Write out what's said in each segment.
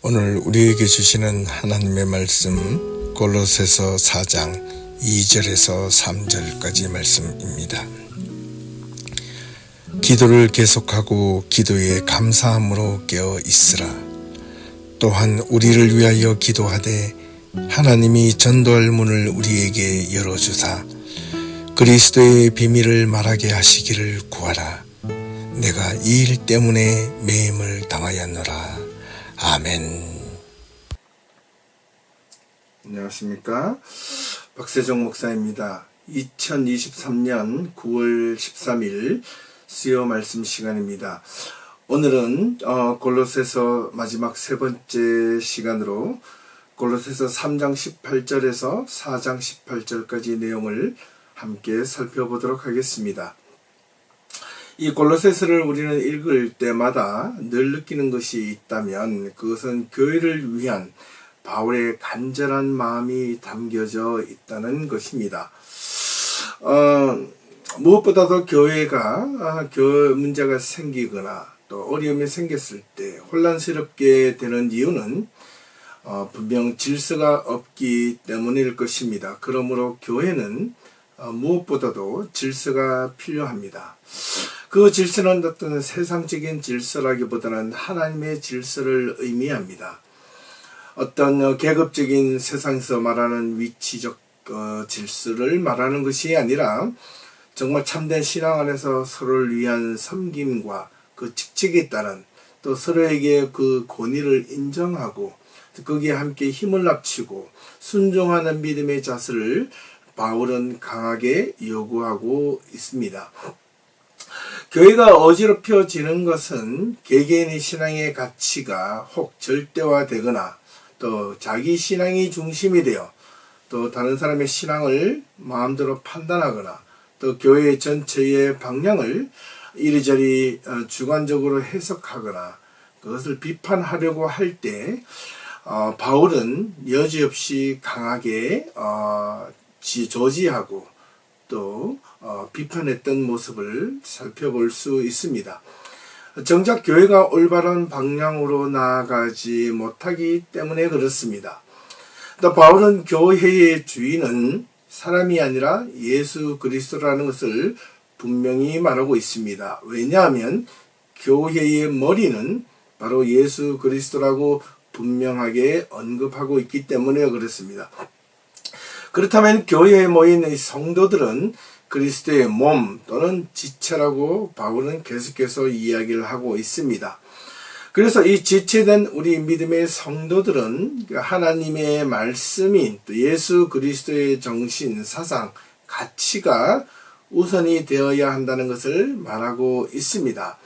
오늘 우리에게 주시는 하나님의 말씀 골로새서 4장 2절에서 3절까지 말씀입니다. 기도를 계속하고 기도에 감사함으로 깨어 있으라. 또한 우리를 위하여 기도하되 하나님이 전도할 문을 우리에게 열어주사 그리스도의 비밀을 말하게 하시기를 구하라. 내가 이 일 때문에 매임을 당하였노라. 아멘. 안녕하십니까? 박세종 목사입니다. 2023년 9월 13일 수요 말씀 시간입니다. 오늘은 골로새서 마지막 세 번째 시간으로 골로새서 3장 18절에서 4장 18절까지 내용을 함께 살펴보도록 하겠습니다. 이 골로새서를 우리는 읽을 때마다 늘 느끼는 것이 있다면 그것은 교회를 위한 바울의 간절한 마음이 담겨져 있다는 것입니다. 무엇보다도 교회가 문제가 생기거나 또 어려움이 생겼을 때 혼란스럽게 되는 이유는 분명 질서가 없기 때문일 것입니다. 그러므로 교회는 무엇보다도 질서가 필요합니다. 그 질서는 어떤 세상적인 질서라기보다는 하나님의 질서를 의미합니다. 어떤 계급적인 세상에서 말하는 위치적 질서를 말하는 것이 아니라 정말 참된 신앙 안에서 서로를 위한 섬김과 그 직책에 따른 또 서로에게 그 권위를 인정하고 거기에 함께 힘을 합치고 순종하는 믿음의 자세를 바울은 강하게 요구하고 있습니다. 교회가 어지럽혀지는 것은 개개인의 신앙의 가치가 혹 절대화되거나 또 자기 신앙이 중심이 되어 또 다른 사람의 신앙을 마음대로 판단하거나 또 교회 전체의 방향을 이리저리 주관적으로 해석하거나 그것을 비판하려고 할 때 바울은 여지없이 강하게 저지하고 또 비판했던 모습을 살펴볼 수 있습니다. 정작 교회가 올바른 방향으로 나아가지 못하기 때문에 그렇습니다. 또 바울은 교회의 주인은 사람이 아니라 예수 그리스도라는 것을 분명히 말하고 있습니다. 왜냐하면 교회의 머리는 바로 예수 그리스도라고 분명하게 언급하고 있기 때문에 그렇습니다. 그렇다면 교회에 모인 성도들은 그리스도의 몸 또는 지체라고 바울은 계속해서 이야기를 하고 있습니다. 그래서 이 지체된 우리 믿음의 성도들은 하나님의 말씀인 또 예수 그리스도의 정신, 사상, 가치가 우선이 되어야 한다는 것을 말하고 있습니다.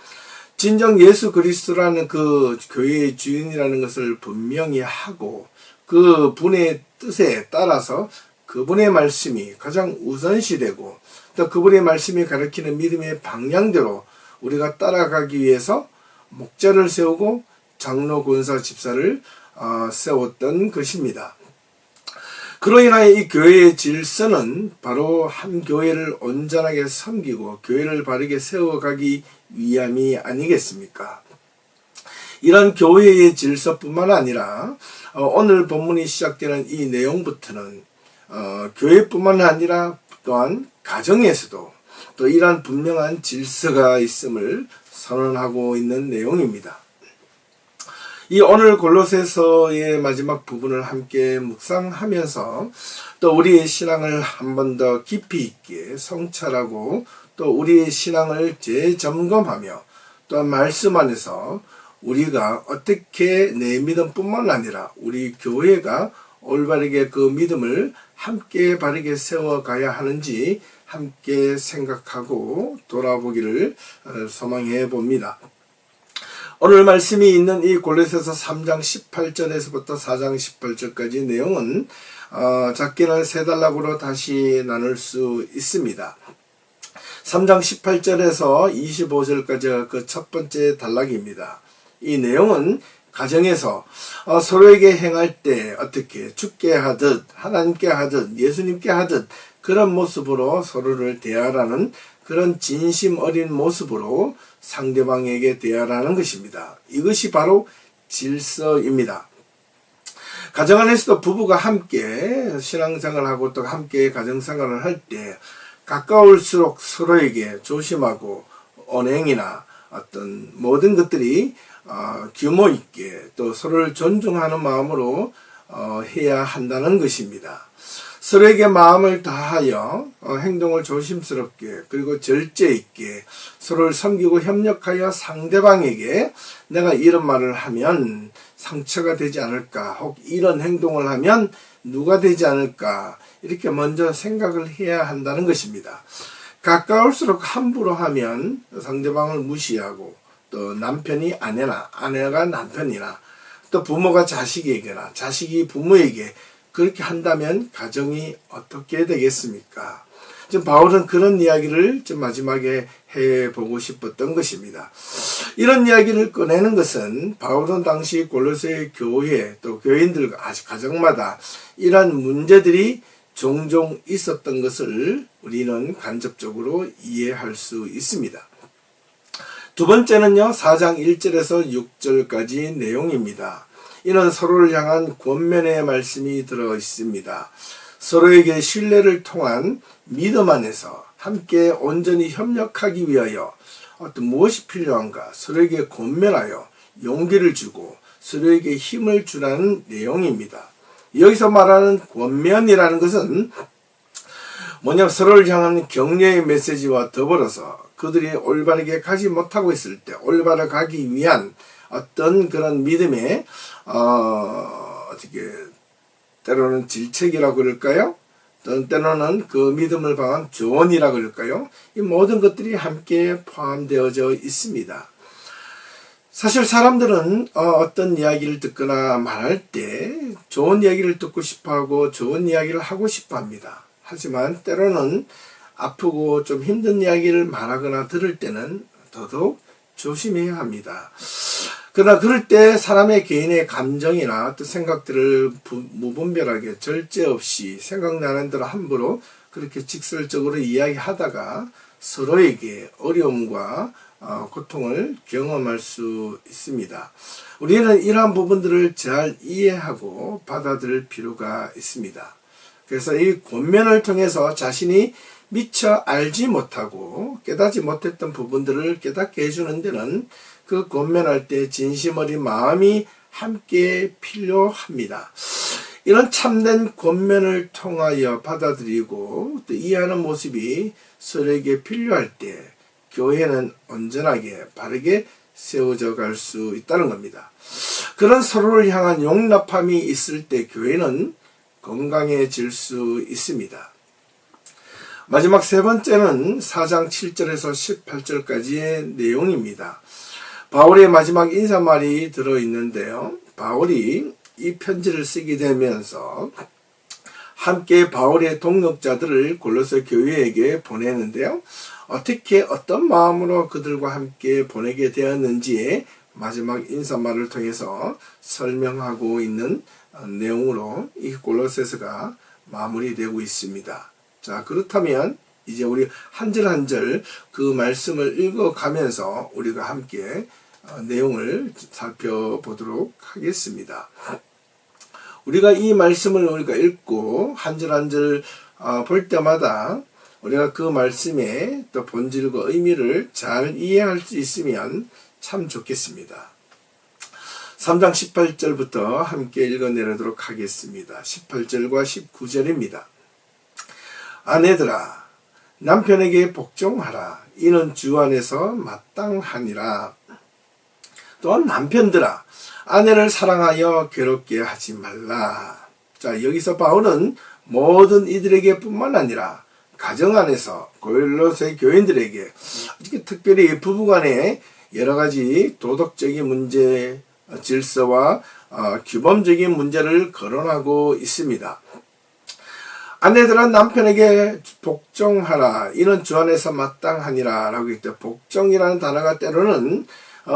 진정 예수 그리스도라는 그 교회의 주인이라는 것을 분명히 하고 그 분의 뜻에 따라서 그분의 말씀이 가장 우선시되고 또 그분의 말씀이 가르치는 믿음의 방향대로 우리가 따라가기 위해서 목자를 세우고 장로, 권사, 집사를 세웠던 것입니다. 그로 인하여 이 교회의 질서는 바로 한 교회를 온전하게 섬기고 교회를 바르게 세워가기 위함이 아니겠습니까? 이런 교회의 질서뿐만 아니라 오늘 본문이 시작되는 이 내용부터는 교회뿐만 아니라 또한 가정에서도 또 이러한 분명한 질서가 있음을 선언하고 있는 내용입니다. 이 오늘 골로새서의 마지막 부분을 함께 묵상하면서 또 우리의 신앙을 한 번 더 깊이 있게 성찰하고 또 우리의 신앙을 재점검하며 또 말씀 안에서 우리가 어떻게 내 믿음뿐만 아니라 우리 교회가 올바르게 그 믿음을 함께 바르게 세워가야 하는지 함께 생각하고 돌아보기를 소망해 봅니다. 오늘 말씀이 있는 이 골로새서 3장 18절에서부터 4장 18절까지 내용은 작게는 세 단락으로 다시 나눌 수 있습니다. 3장 18절에서 25절까지가 그 첫 번째 단락입니다. 이 내용은 가정에서 서로에게 행할 때 어떻게 주께 하듯 하나님께 하듯 예수님께 하듯 그런 모습으로 서로를 대하라는 그런 진심 어린 모습으로 상대방에게 대하라는 것입니다. 이것이 바로 질서입니다. 가정 안에서도 부부가 함께 신앙생활하고 또 함께 가정생활을 할 때 가까울수록 서로에게 조심하고 언행이나 어떤 모든 것들이 규모 있게 또 서로를 존중하는 마음으로 해야 한다는 것입니다. 서로에게 마음을 다하여 행동을 조심스럽게 그리고 절제 있게 서로를 섬기고 협력하여 상대방에게 내가 이런 말을 하면 상처가 되지 않을까, 혹 이런 행동을 하면 누가 되지 않을까, 이렇게 먼저 생각을 해야 한다는 것입니다. 가까울수록 함부로 하면 상대방을 무시하고 또 남편이 아내나 아내가 남편이나 또 부모가 자식에게나 자식이 부모에게 그렇게 한다면 가정이 어떻게 되겠습니까? 지금 바울은 그런 이야기를 좀 마지막에 해보고 싶었던 것입니다. 이런 이야기를 꺼내는 것은 바울은 당시 골로새 교회 또 교인들 가정마다 이러한 문제들이 종종 있었던 것을 우리는 간접적으로 이해할 수 있습니다. 두 번째는요, 4장 1절에서 6절까지 내용입니다. 이는 서로를 향한 권면의 말씀이 들어 있습니다. 서로에게 신뢰를 통한 믿음 안에서 함께 온전히 협력하기 위하여 어떤 무엇이 필요한가 서로에게 권면하여 용기를 주고 서로에게 힘을 주라는 내용입니다. 여기서 말하는 권면이라는 것은 뭐냐면 서로를 향한 격려의 메시지와 더불어서 그들이 올바르게 가지 못하고 있을 때 올바르게 가기 위한 어떤 그런 믿음의 어떻게 때로는 질책이라고 그럴까요? 때로는 그 믿음을 강한 조언이라고 그럴까요? 이 모든 것들이 함께 포함되어져 있습니다. 사실 사람들은 어떤 이야기를 듣거나 말할 때 좋은 이야기를 듣고 싶어하고 좋은 이야기를 하고 싶어합니다. 하지만 때로는 아프고 좀 힘든 이야기를 말하거나 들을 때는 더더욱 조심해야 합니다. 그러나 그럴 때 사람의 개인의 감정이나 어떤 생각들을 무분별하게 절제 없이 생각나는 대로 함부로 그렇게 직설적으로 이야기하다가 서로에게 어려움과 고통을 경험할 수 있습니다. 우리는 이러한 부분들을 잘 이해하고 받아들일 필요가 있습니다. 그래서 이 권면을 통해서 자신이 미처 알지 못하고 깨닫지 못했던 부분들을 깨닫게 해주는 데는 그 권면할 때 진심 어린 마음이 함께 필요합니다. 이런 참된 권면을 통하여 받아들이고 또 이해하는 모습이 서로에게 필요할 때 교회는 온전하게 바르게 세워져 갈 수 있다는 겁니다. 그런 서로를 향한 용납함이 있을 때 교회는 건강해질 수 있습니다. 마지막 세 번째는 4장 7절에서 18절까지의 내용입니다. 바울의 마지막 인사말이 들어있는데요. 바울이 이 편지를 쓰게 되면서 함께 바울의 동역자들을 골로새 교회에게 보내는데요. 어떻게 어떤 마음으로 그들과 함께 보내게 되었는지에 마지막 인사말을 통해서 설명하고 있는 내용으로 이 골로새서가 마무리되고 있습니다. 자, 그렇다면 이제 우리 한 절 한 절 그 말씀을 읽어가면서 우리가 함께 내용을 살펴보도록 하겠습니다. 우리가 이 말씀을 우리가 읽고 한 절 한 절 볼 때마다 우리가 그 말씀의 또 본질과 의미를 잘 이해할 수 있으면 참 좋겠습니다. 3장 18절부터 함께 읽어내도록 하겠습니다. 18절과 19절입니다. 아내들아, 남편에게 복종하라. 이는 주 안에서 마땅하니라. 또한 남편들아, 아내를 사랑하여 괴롭게 하지 말라. 자, 여기서 바울은 모든 이들에게 뿐만 아니라 가정 안에서 골로새 교인들에게 특별히 부부간의 여러 가지 도덕적인 문제, 질서와 규범적인 문제를 거론하고 있습니다. 아내들아 남편에게 복종하라. 이는 주 안에서 마땅하니라 라고 했죠. 복종이라는 단어가 때로는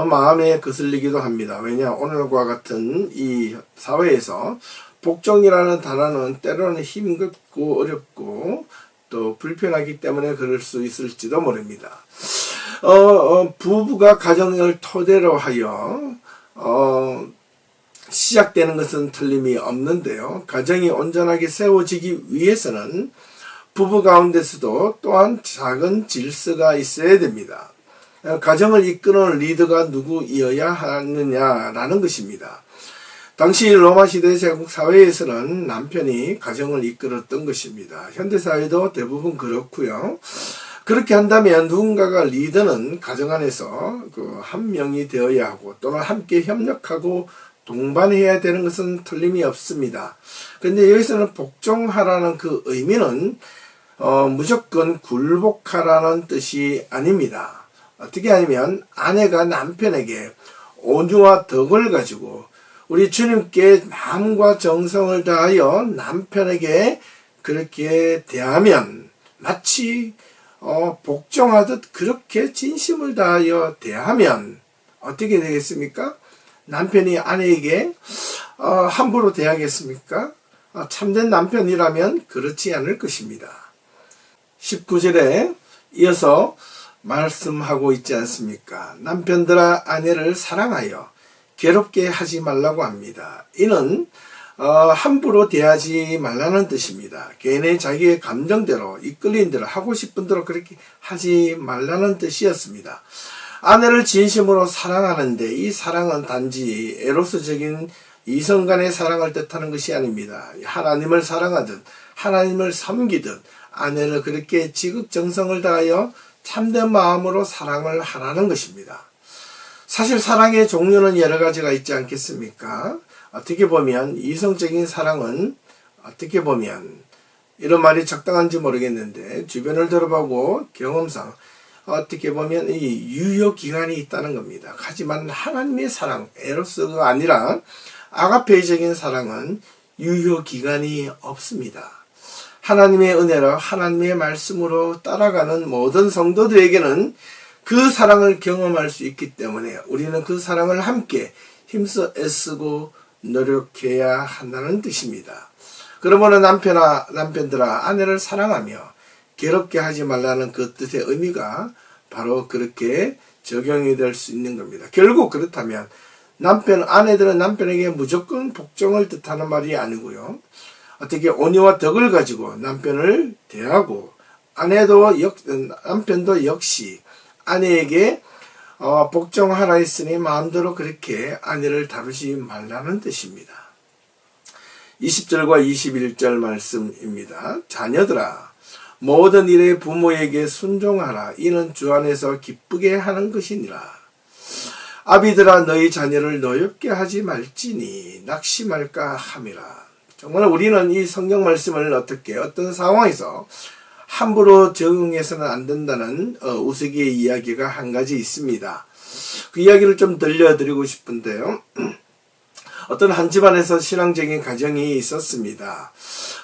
마음에 거슬리기도 합니다. 왜냐, 오늘과 같은 이 사회에서 복종이라는 단어는 때로는 힘겹고 어렵고 또 불편하기 때문에 그럴 수 있을지도 모릅니다. 부부가 가정을 토대로 하여 시작되는 것은 틀림이 없는데요. 가정이 온전하게 세워지기 위해서는 부부 가운데서도 또한 작은 질서가 있어야 됩니다. 가정을 이끄는 리더가 누구이어야 하느냐라는 것입니다. 당시 로마 시대 제국 사회에서는 남편이 가정을 이끌었던 것입니다. 현대 사회도 대부분 그렇고요. 그렇게 한다면 누군가가 리더는 가정 안에서 한 명이 되어야 하고 또는 함께 협력하고 동반해야 되는 것은 틀림이 없습니다. 그런데 여기서는 복종하라는 그 의미는 무조건 굴복하라는 뜻이 아닙니다. 어떻게 하냐면 아내가 남편에게 온유와 덕을 가지고 우리 주님께 마음과 정성을 다하여 남편에게 그렇게 대하면 마치 복종하듯 그렇게 진심을 다하여 대하면 어떻게 되겠습니까? 남편이 아내에게 함부로 대하겠습니까? 참된 남편이라면 그렇지 않을 것입니다. 19절에 이어서 말씀하고 있지 않습니까? 남편들아 아내를 사랑하여 괴롭게 하지 말라고 합니다. 이는 함부로 대하지 말라는 뜻입니다. 개인의 자기의 감정대로 이끌린 대로 하고 싶은 대로 그렇게 하지 말라는 뜻이었습니다. 아내를 진심으로 사랑하는데 이 사랑은 단지 에로스적인 이성 간의 사랑을 뜻하는 것이 아닙니다. 하나님을 사랑하듯 하나님을 섬기듯 아내를 그렇게 지극정성을 다하여 참된 마음으로 사랑을 하라는 것입니다. 사실 사랑의 종류는 여러 가지가 있지 않겠습니까? 어떻게 보면 이성적인 사랑은 어떻게 보면 이런 말이 적당한지 모르겠는데 주변을 들어보고 경험상 어떻게 보면 이 유효기간이 있다는 겁니다. 하지만 하나님의 사랑, 에로스가 아니라 아가페적인 사랑은 유효기간이 없습니다. 하나님의 은혜로 하나님의 말씀으로 따라가는 모든 성도들에게는 그 사랑을 경험할 수 있기 때문에 우리는 그 사랑을 함께 힘써 애쓰고 노력해야 한다는 뜻입니다. 그러므로 남편들아 아내를 사랑하며 괴롭게 하지 말라는 그 뜻의 의미가 바로 그렇게 적용이 될 수 있는 겁니다. 결국 그렇다면 아내들은 남편에게 무조건 복종을 뜻하는 말이 아니고요. 어떻게 온유와 덕을 가지고 남편을 대하고 남편도 역시 아내에게 복종하라 했으니 마음대로 그렇게 아내를 다루지 말라는 뜻입니다. 20절과 21절 말씀입니다. 자녀들아 모든 일에 부모에게 순종하라. 이는 주 안에서 기쁘게 하는 것이니라. 아비들아 너희 자녀를 노엽게 하지 말지니 낙심할까 함이라. 정말 우리는 이 성경 말씀을 어떤 상황에서 함부로 적용해서는 안 된다는 우스기의 이야기가 한 가지 있습니다. 그 이야기를 좀 들려드리고 싶은데요. 어떤 한 집안에서 신앙적인 가정이 있었습니다.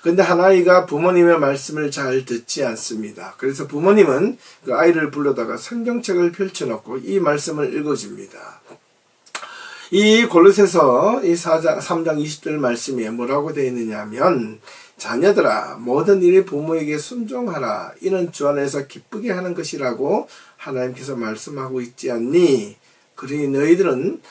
그런데 한 아이가 부모님의 말씀을 잘 듣지 않습니다. 그래서 부모님은 그 아이를 불러다가 성경책을 펼쳐놓고 이 말씀을 읽어줍니다. 이 골로새서 이 3장 20절 말씀에 뭐라고 되어 있느냐 하면 자녀들아 모든 일에 부모에게 순종하라. 이는 주 안에서 기쁘게 하는 것이라고 하나님께서 말씀하고 있지 않니? 그러니 너희들은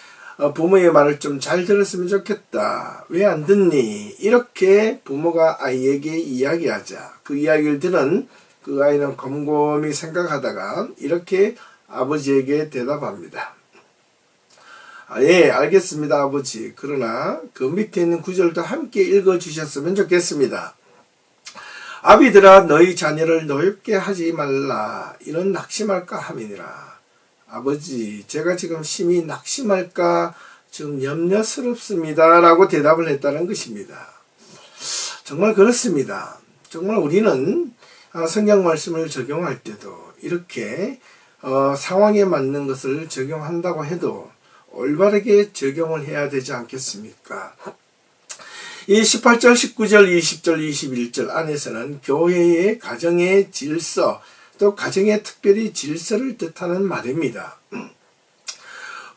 부모의 말을 좀 잘 들었으면 좋겠다. 왜 안 듣니? 이렇게 부모가 아이에게 이야기하자. 그 이야기를 들은 그 아이는 곰곰이 생각하다가 이렇게 아버지에게 대답합니다. 예, 알겠습니다, 아버지. 그러나 그 밑에 있는 구절도 함께 읽어주셨으면 좋겠습니다. 아비들아 너희 자녀를 노엽게 하지 말라. 이는 낙심할까 함이니라. 아버지, 제가 지금 심히 낙심할까 좀 염려스럽습니다. 라고 대답을 했다는 것입니다. 정말 그렇습니다. 정말 우리는 성경 말씀을 적용할 때도 이렇게 상황에 맞는 것을 적용한다고 해도 올바르게 적용을 해야 되지 않겠습니까? 이 18절, 19절, 20절, 21절 안에서는 교회의 가정의 질서, 또 가정의 특별히 질서를 뜻하는 말입니다.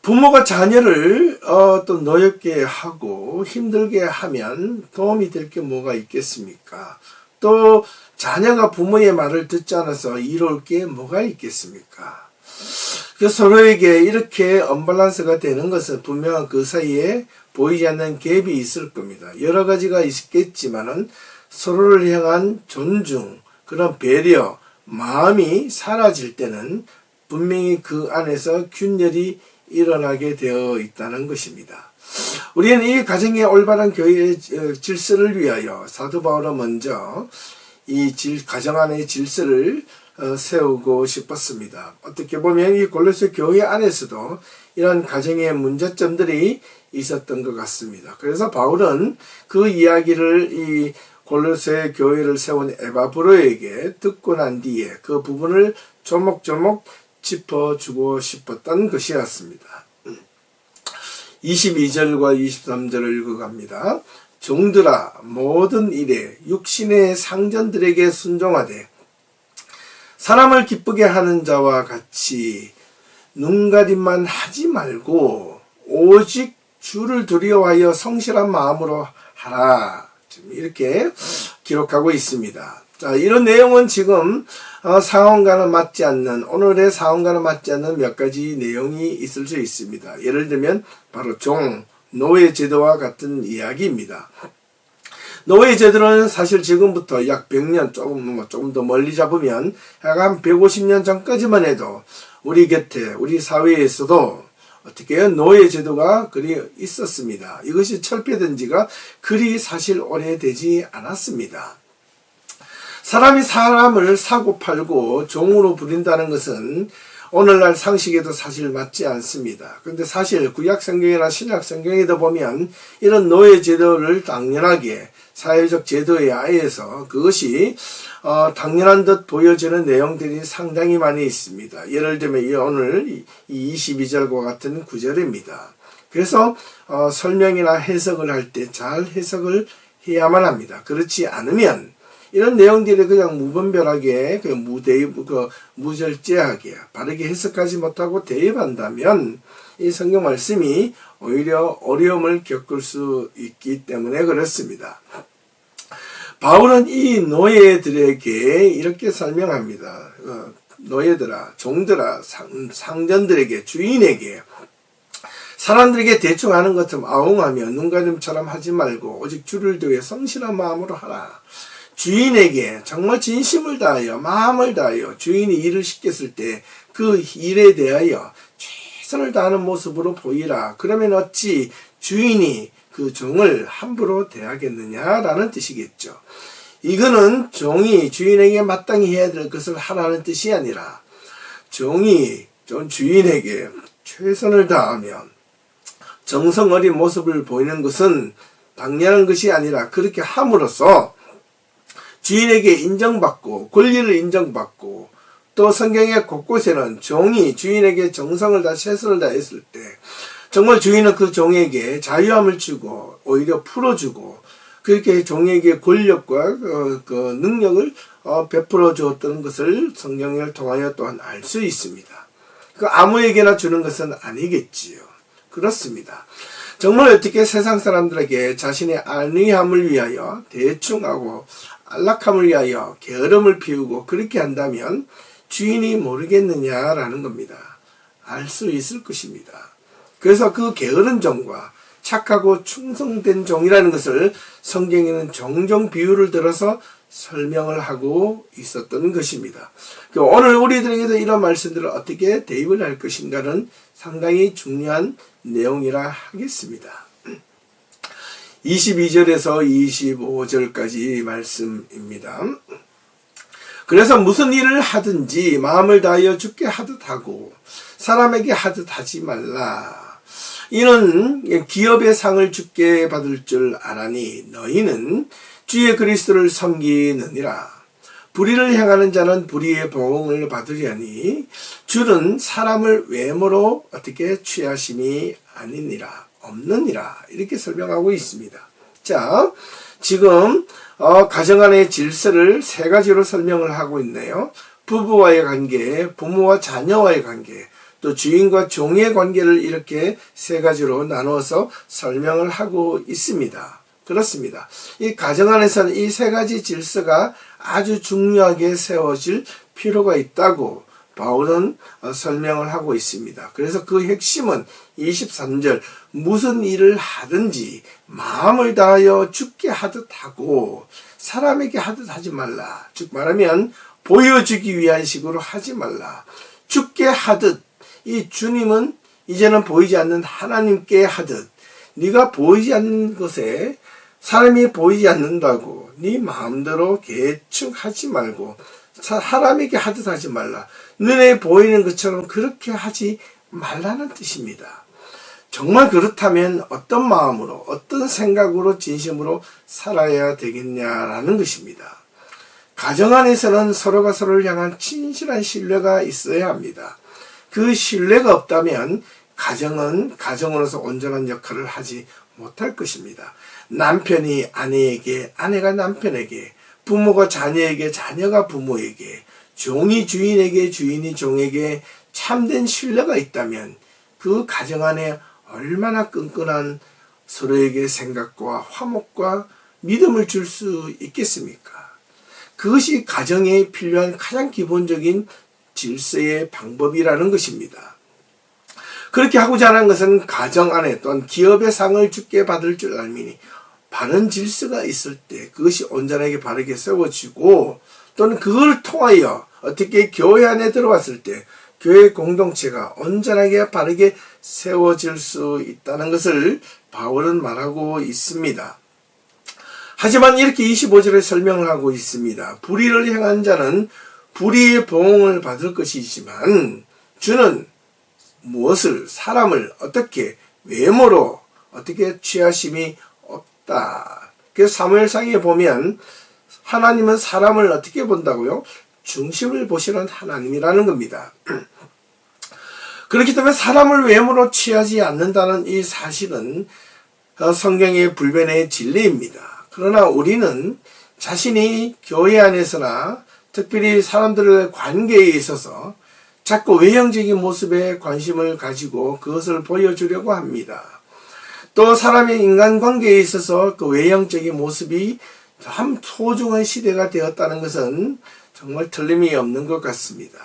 부모가 자녀를 또 노엽게 하고 힘들게 하면 도움이 될 게 뭐가 있겠습니까? 또 자녀가 부모의 말을 듣지 않아서 이로울 게 뭐가 있겠습니까? 그 서로에게 이렇게 언밸런스가 되는 것은 분명한 그 사이에 보이지 않는 갭이 있을 겁니다. 여러 가지가 있겠지만은 서로를 향한 존중, 그런 배려, 마음이 사라질 때는 분명히 그 안에서 균열이 일어나게 되어 있다는 것입니다. 우리는 이 가정의 올바른 교회의 질서를 위하여 사도 바울은 먼저 이 가정 안의 질서를 세우고 싶었습니다. 어떻게 보면 이 골로새 교회 안에서도 이런 가정의 문제점들이 있었던 것 같습니다. 그래서 바울은 그 이야기를 이 골로새 교회를 세운 에바브로에게 듣고 난 뒤에 그 부분을 조목조목 짚어주고 싶었던 것이었습니다. 22절과 23절을 읽어갑니다. 종들아 모든 일에 육신의 상전들에게 순종하되 사람을 기쁘게 하는 자와 같이 눈가림만 하지 말고 오직 주를 두려워하여 성실한 마음으로 하라. 이렇게 기록하고 있습니다. 자, 이런 내용은 지금 상황과는 맞지 않는, 오늘의 상황과는 맞지 않는 몇 가지 내용이 있을 수 있습니다. 예를 들면 바로 노예 제도와 같은 이야기입니다. 노예 제도는 사실 지금부터 약 100년, 조금 더 멀리 잡으면 약 한 150년 전까지만 해도 우리 곁에, 우리 사회에서도 어떻게 해요? 노예 제도가 그리 있었습니다. 이것이 철폐된 지가 그리 사실 오래되지 않았습니다. 사람이 사람을 사고 팔고 종으로 부린다는 것은 오늘날 상식에도 사실 맞지 않습니다. 그런데 사실 구약 성경이나 신약 성경에도 보면 이런 노예 제도를 당연하게 사회적 제도에 하에서 그것이 당연한 듯 보여지는 내용들이 상당히 많이 있습니다. 예를 들면 오늘 이 22절과 같은 구절입니다. 그래서 설명이나 해석을 할 때 잘 해석을 해야만 합니다. 그렇지 않으면 이런 내용들이 그냥 무분별하게 무절제하게 바르게 해석하지 못하고 대입한다면 이 성경 말씀이 오히려 어려움을 겪을 수 있기 때문에 그렇습니다. 바울은 이 노예들에게 이렇게 설명합니다. 노예들아, 종들아, 상전들에게, 주인에게 사람들에게 대충 하는 것처럼 아웅하며 눈가림처럼 하지 말고 오직 주를 위해 성실한 마음으로 하라. 주인에게 정말 진심을 다하여 마음을 다하여 주인이 일을 시켰을 때 그 일에 대하여 최선을 다하는 모습으로 보이라. 그러면 어찌 주인이 그 종을 함부로 대하겠느냐라는 뜻이겠죠. 이거는 종이 주인에게 마땅히 해야 될 것을 하라는 뜻이 아니라 종이 주인에게 최선을 다하면 정성 어린 모습을 보이는 것은 당연한 것이 아니라 그렇게 함으로써 주인에게 인정받고 권리를 인정받고 또 성경의 곳곳에는 종이 주인에게 정성을 다 최선을 다했을 때 정말 주인은 그 종에게 자유함을 주고 오히려 풀어주고 그렇게 종에게 권력과 그 능력을 베풀어 주었던 것을 성경을 통하여 또한 알 수 있습니다. 그 아무에게나 주는 것은 아니겠지요. 그렇습니다. 정말 어떻게 세상 사람들에게 자신의 안위함을 위하여 대충하고 안락함을 위하여 게으름을 피우고 그렇게 한다면 주인이 모르겠느냐라는 겁니다. 알 수 있을 것입니다. 그래서 그 게으른 종과 착하고 충성된 종이라는 것을 성경에는 종종 비유를 들어서 설명을 하고 있었던 것입니다. 오늘 우리들에게도 이런 말씀들을 어떻게 대입을 할 것인가는 상당히 중요한 내용이라 하겠습니다. 22절에서 25절까지 말씀입니다. 그래서 무슨 일을 하든지 마음을 다하여 주께 하듯 하고 사람에게 하듯 하지 말라. 이는 기업의 상을 주께 받을 줄 아나니 너희는 주의 그리스도를 섬기느니라. 불의를 행하는 자는 불의의 보응을 받으려니 주는 사람을 외모로 어떻게 취하심이 아니니라. 없느니라. 이렇게 설명하고 있습니다. 자, 지금 가정 안의 질서를 세 가지로 설명을 하고 있네요. 부부와의 관계, 부모와 자녀와의 관계, 또 주인과 종의 관계를 이렇게 세 가지로 나누어서 설명을 하고 있습니다. 그렇습니다. 이 가정 안에서는 이 세 가지 질서가 아주 중요하게 세워질 필요가 있다고 바울은 설명을 하고 있습니다. 그래서 그 핵심은 23절 무슨 일을 하든지 마음을 다하여 주께 하듯 하고 사람에게 하듯 하지 말라. 즉 말하면 보여주기 위한 식으로 하지 말라. 주께 하듯, 이 주님은 이제는 보이지 않는 하나님께 하듯, 네가 보이지 않는 것에 사람이 보이지 않는다고 네 마음대로 대충 하지 말고 사람에게 하듯 하지 말라. 눈에 보이는 것처럼 그렇게 하지 말라는 뜻입니다. 정말 그렇다면 어떤 마음으로 어떤 생각으로 진심으로 살아야 되겠냐라는 것입니다. 가정 안에서는 서로가 서로를 향한 진실한 신뢰가 있어야 합니다. 그 신뢰가 없다면 가정은 가정으로서 온전한 역할을 하지 못할 것입니다. 남편이 아내에게, 아내가 남편에게, 부모가 자녀에게, 자녀가 부모에게, 종이 주인에게, 주인이 종에게 참된 신뢰가 있다면 그 가정 안에 얼마나 끈끈한 서로에게 생각과 화목과 믿음을 줄 수 있겠습니까? 그것이 가정에 필요한 가장 기본적인 질서의 방법이라는 것입니다. 그렇게 하고자 하는 것은 가정 안에 또한 기업의 상을 주께 받을 줄 알미니 바른 질서가 있을 때 그것이 온전하게 바르게 세워지고 또는 그걸 통하여 어떻게 교회 안에 들어왔을 때 교회 공동체가 온전하게 바르게 세워질 수 있다는 것을 바울은 말하고 있습니다. 하지만 이렇게 25절에 설명을 하고 있습니다. 불의를 행한 자는 불의의 보응을 받을 것이지만 주는 무엇을 사람을 어떻게 외모로 어떻게 취하심이 없다. 그래서 사무엘상에 보면 하나님은 사람을 어떻게 본다고요? 중심을 보시는 하나님이라는 겁니다. 그렇기 때문에 사람을 외모로 취하지 않는다는 이 사실은 성경의 불변의 진리입니다. 그러나 우리는 자신이 교회 안에서나 특별히 사람들의 관계에 있어서 자꾸 외형적인 모습에 관심을 가지고 그것을 보여주려고 합니다. 또 사람의 인간관계에 있어서 그 외형적인 모습이 참 소중한 시대가 되었다는 것은 정말 틀림이 없는 것 같습니다.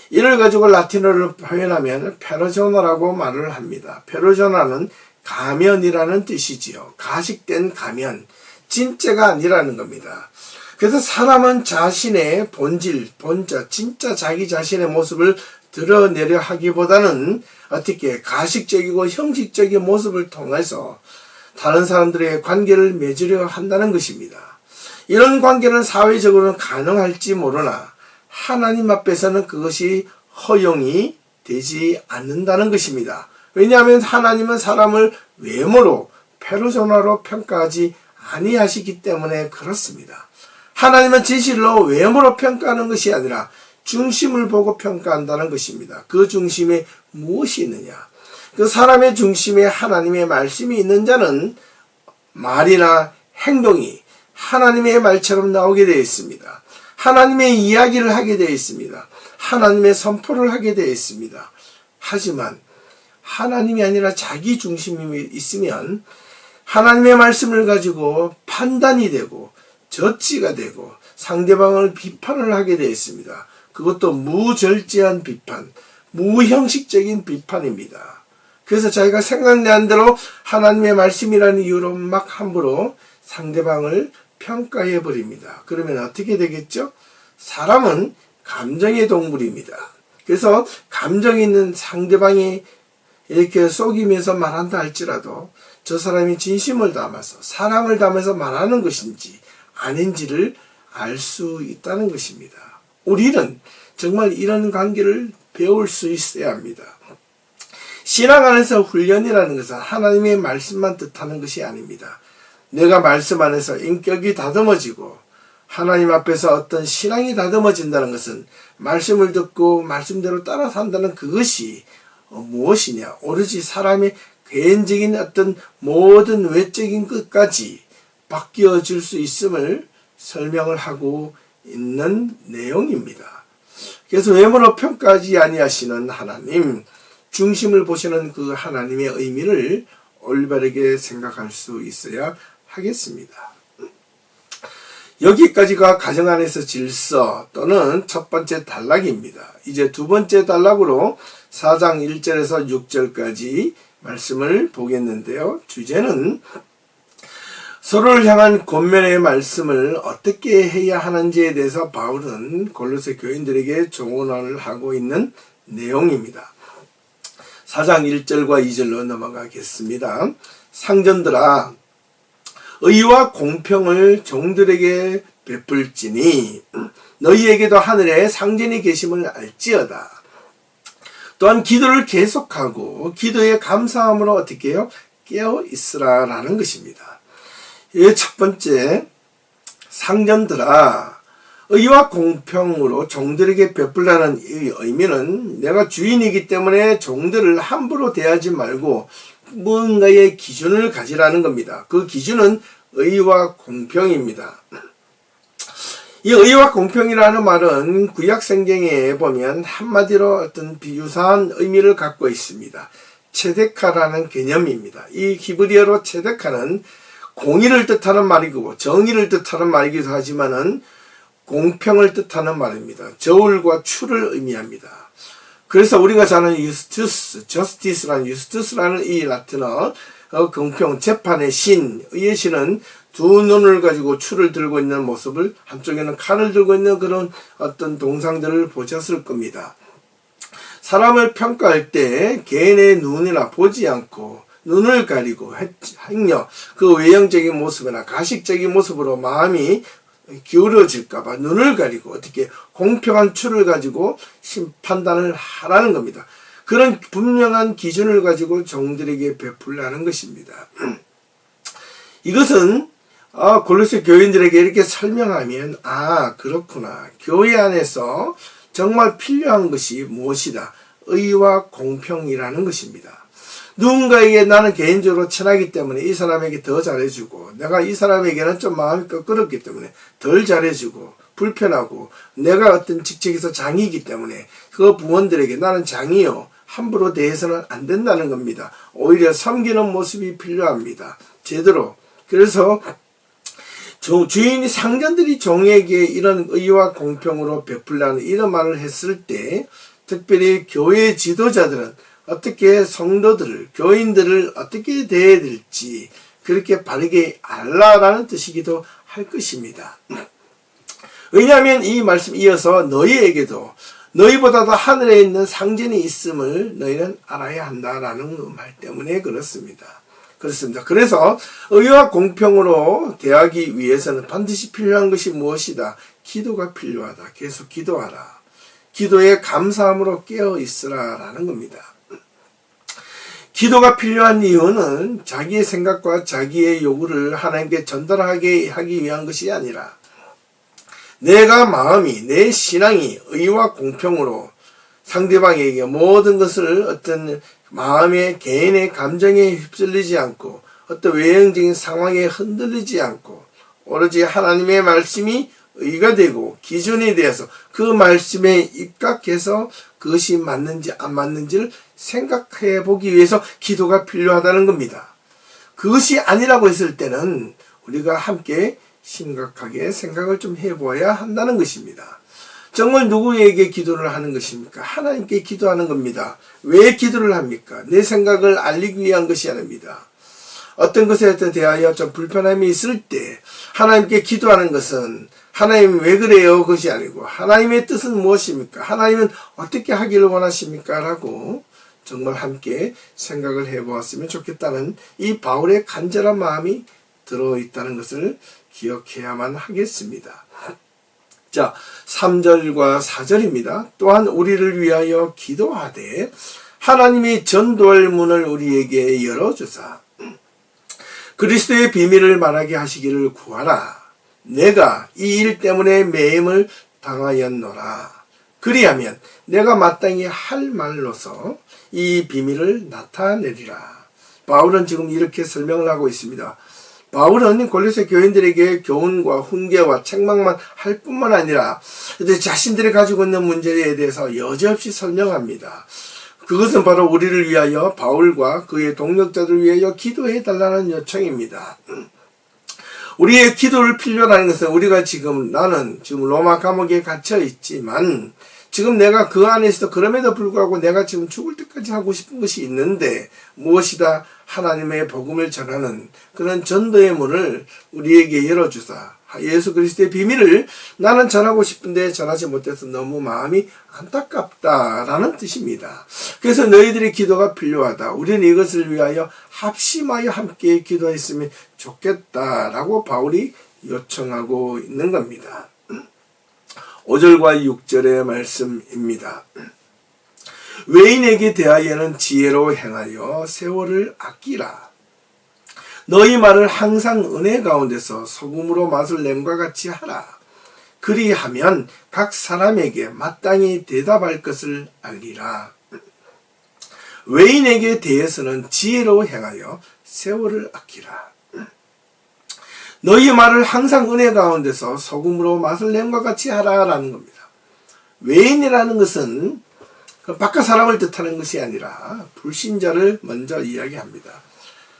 이를 가지고 라틴어를 표현하면 페르소나라고 말을 합니다. 페르소나는 가면이라는 뜻이지요. 가식된 가면, 진짜가 아니라는 겁니다. 그래서 사람은 자신의 본질, 본자, 진짜 자기 자신의 모습을 드러내려 하기보다는 어떻게 가식적이고 형식적인 모습을 통해서 다른 사람들의 관계를 맺으려 한다는 것입니다. 이런 관계는 사회적으로는 가능할지 모르나 하나님 앞에서는 그것이 허용이 되지 않는다는 것입니다. 왜냐하면 하나님은 사람을 외모로 페르소나로 평가하지 아니하시기 때문에 그렇습니다. 하나님은 진실로 외모로 평가하는 것이 아니라 중심을 보고 평가한다는 것입니다. 그 중심에 무엇이 있느냐? 그 사람의 중심에 하나님의 말씀이 있는 자는 말이나 행동이 하나님의 말처럼 나오게 되어 있습니다. 하나님의 이야기를 하게 되어 있습니다. 하나님의 선포를 하게 되어 있습니다. 하지만 하나님이 아니라 자기 중심이 있으면 하나님의 말씀을 가지고 판단이 되고 저치가 되고 상대방을 비판을 하게 되어 있습니다. 그것도 무절제한 비판, 무형식적인 비판입니다. 그래서 자기가 생각난 대로 하나님의 말씀이라는 이유로 막 함부로 상대방을 평가해 버립니다. 그러면 어떻게 되겠죠? 사람은 감정의 동물입니다. 그래서 감정 있는 상대방이 이렇게 속이면서 말한다 할지라도 저 사람이 진심을 담아서 사랑을 담아서 말하는 것인지 아닌지를 알 수 있다는 것입니다. 우리는 정말 이런 관계를 배울 수 있어야 합니다. 신앙 안에서 훈련이라는 것은 하나님의 말씀만 뜻하는 것이 아닙니다. 내가 말씀 안에서 인격이 다듬어지고 하나님 앞에서 어떤 신앙이 다듬어진다는 것은 말씀을 듣고 말씀대로 따라 산다는 그것이 무엇이냐? 오로지 사람의 개인적인 어떤 모든 외적인 것까지 바뀌어질 수 있음을 설명을 하고 있는 내용입니다. 그래서 외모로 평가하지 아니하시는 하나님, 중심을 보시는 그 하나님의 의미를 올바르게 생각할 수 있어야 하겠습니다. 여기까지가 가정 안에서 질서 또는 첫 번째 단락입니다. 이제 두 번째 단락으로 4장 1절에서 6절까지 말씀을 보겠는데요. 주제는 서로를 향한 권면의 말씀을 어떻게 해야 하는지에 대해서 바울은 골로새 교인들에게 조언을 하고 있는 내용입니다. 4장 1절과 2절로 넘어가겠습니다. 상전들아, 의와 공평을 종들에게 베풀지니 너희에게도 하늘에 상전이 계심을 알지어다. 또한 기도를 계속하고 기도에 감사함으로 어떻게 해요? 깨어 있으라 라는 것입니다. 첫 번째, 상전들아, 의와 공평으로 종들에게 베풀라는 이 의미는 내가 주인이기 때문에 종들을 함부로 대하지 말고 뭔가의 기준을 가지라는 겁니다. 그 기준은 의와 공평입니다. 이 의와 공평이라는 말은 구약 성경에 보면 한마디로 어떤 비유사한 의미를 갖고 있습니다. 체데카라는 개념입니다. 이 히브리어로 체데카는 공의를 뜻하는 말이고 정의를 뜻하는 말이기도 하지만은 공평을 뜻하는 말입니다. 저울과 추를 의미합니다. 그래서 우리가 잘 아는 justice라는 이 라틴어 공평, 재판의 신, 의의 신은 두 눈을 가지고 추를 들고 있는 모습을, 한쪽에는 칼을 들고 있는 그런 어떤 동상들을 보셨을 겁니다. 사람을 평가할 때 개인의 눈이나 보지 않고 눈을 가리고 행력, 그 외형적인 모습이나 가식적인 모습으로 마음이 기울어질까봐 눈을 가리고 어떻게 공평한 추를 가지고 판단을 하라는 겁니다. 그런 분명한 기준을 가지고 종들에게 베풀라는 것입니다. 이것은 골로새 교인들에게 이렇게 설명하면 그렇구나. 교회 안에서 정말 필요한 것이 무엇이다. 의와 공평이라는 것입니다. 누군가에게 나는 개인적으로 친하기 때문에 이 사람에게 더 잘해주고 내가 이 사람에게는 좀 마음이 끄끄럽기 때문에 덜 잘해주고 불편하고 내가 어떤 직책에서 장이기 때문에 그 부원들에게 나는 장이요 함부로 대해서는 안 된다는 겁니다. 오히려 섬기는 모습이 필요합니다. 제대로. 그래서 주인이 상전들이 종에게 이런 의와 공평으로 베풀라는 이런 말을 했을 때 특별히 교회 지도자들은 어떻게 성도들을, 교인들을 어떻게 대해야 될지 그렇게 바르게 알라라는 뜻이기도 할 것입니다. 왜냐하면 이 말씀 이어서 너희에게도 너희보다도 하늘에 있는 상전이 있음을 너희는 알아야 한다라는 말 때문에 그렇습니다. 그래서 의와 공평으로 대하기 위해서는 반드시 필요한 것이 무엇이다? 기도가 필요하다. 계속 기도하라. 기도에 감사함으로 깨어 있으라 라는 겁니다. 기도가 필요한 이유는 자기의 생각과 자기의 요구를 하나님께 전달하게 하기 위한 것이 아니라 내가 마음이, 내 신앙이 의와 공평으로 상대방에게 모든 것을 어떤 마음의 개인의 감정에 휩쓸리지 않고 어떤 외형적인 상황에 흔들리지 않고 오로지 하나님의 말씀이 의가 되고 기준이 되어서 그 말씀에 입각해서 그것이 맞는지 안 맞는지를 생각해 보기 위해서 기도가 필요하다는 겁니다. 그것이 아니라고 했을 때는 우리가 함께 심각하게 생각을 좀 해보아야 한다는 것입니다. 정말 누구에게 기도를 하는 것입니까? 하나님께 기도하는 겁니다. 왜 기도를 합니까? 내 생각을 알리기 위한 것이 아닙니다. 어떤 것에 대하여 좀 불편함이 있을 때 하나님께 기도하는 것은 하나님 왜 그래요? 그것이 아니고 하나님의 뜻은 무엇입니까? 하나님은 어떻게 하기를 원하십니까? 라고 정말 함께 생각을 해보았으면 좋겠다는 이 바울의 간절한 마음이 들어있다는 것을 기억해야만 하겠습니다. 자, 3절과 4절입니다. 또한 우리를 위하여 기도하되 하나님이 전도할 문을 우리에게 열어주사 그리스도의 비밀을 말하게 하시기를 구하라. 내가 이 일 때문에 매임을 당하였노라. 그리하면 내가 마땅히 할 말로서 이 비밀을 나타내리라. 바울은 지금 이렇게 설명을 하고 있습니다. 바울은 골로새 교인들에게 교훈과 훈계와 책망만 할 뿐만 아니라 자신들이 가지고 있는 문제에 대해서 여지없이 설명합니다. 그것은 바로 우리를 위하여 바울과 그의 동력자들을 위하여 기도해 달라는 요청입니다. 우리의 기도를 필요로 하는 것은 우리가 나는 지금 로마 감옥에 갇혀 있지만 지금 내가 그 안에서 그럼에도 불구하고 내가 지금 죽을 때까지 하고 싶은 것이 있는데 무엇이다 하나님의 복음을 전하는 그런 전도의 문을 우리에게 열어주사 예수 그리스도의 비밀을 나는 전하고 싶은데 전하지 못해서 너무 마음이 안타깝다라는 뜻입니다. 그래서 너희들의 기도가 필요하다. 우리는 이것을 위하여 합심하여 함께 기도했으면 좋겠다라고 바울이 요청하고 있는 겁니다. 5절과 6절의 말씀입니다. 외인에게 대하여는 지혜로 행하여 세월을 아끼라. 너희 말을 항상 은혜 가운데서 소금으로 맛을 냄과 같이 하라. 그리하면 각 사람에게 마땅히 대답할 것을 알리라. 외인에게 대해서는 지혜로 행하여 세월을 아끼라. 너희 말을 항상 은혜 가운데서 소금으로 맛을 냄과 같이 하라라는 겁니다. 외인이라는 것은 바깥 사람을 뜻하는 것이 아니라 불신자를 먼저 이야기합니다.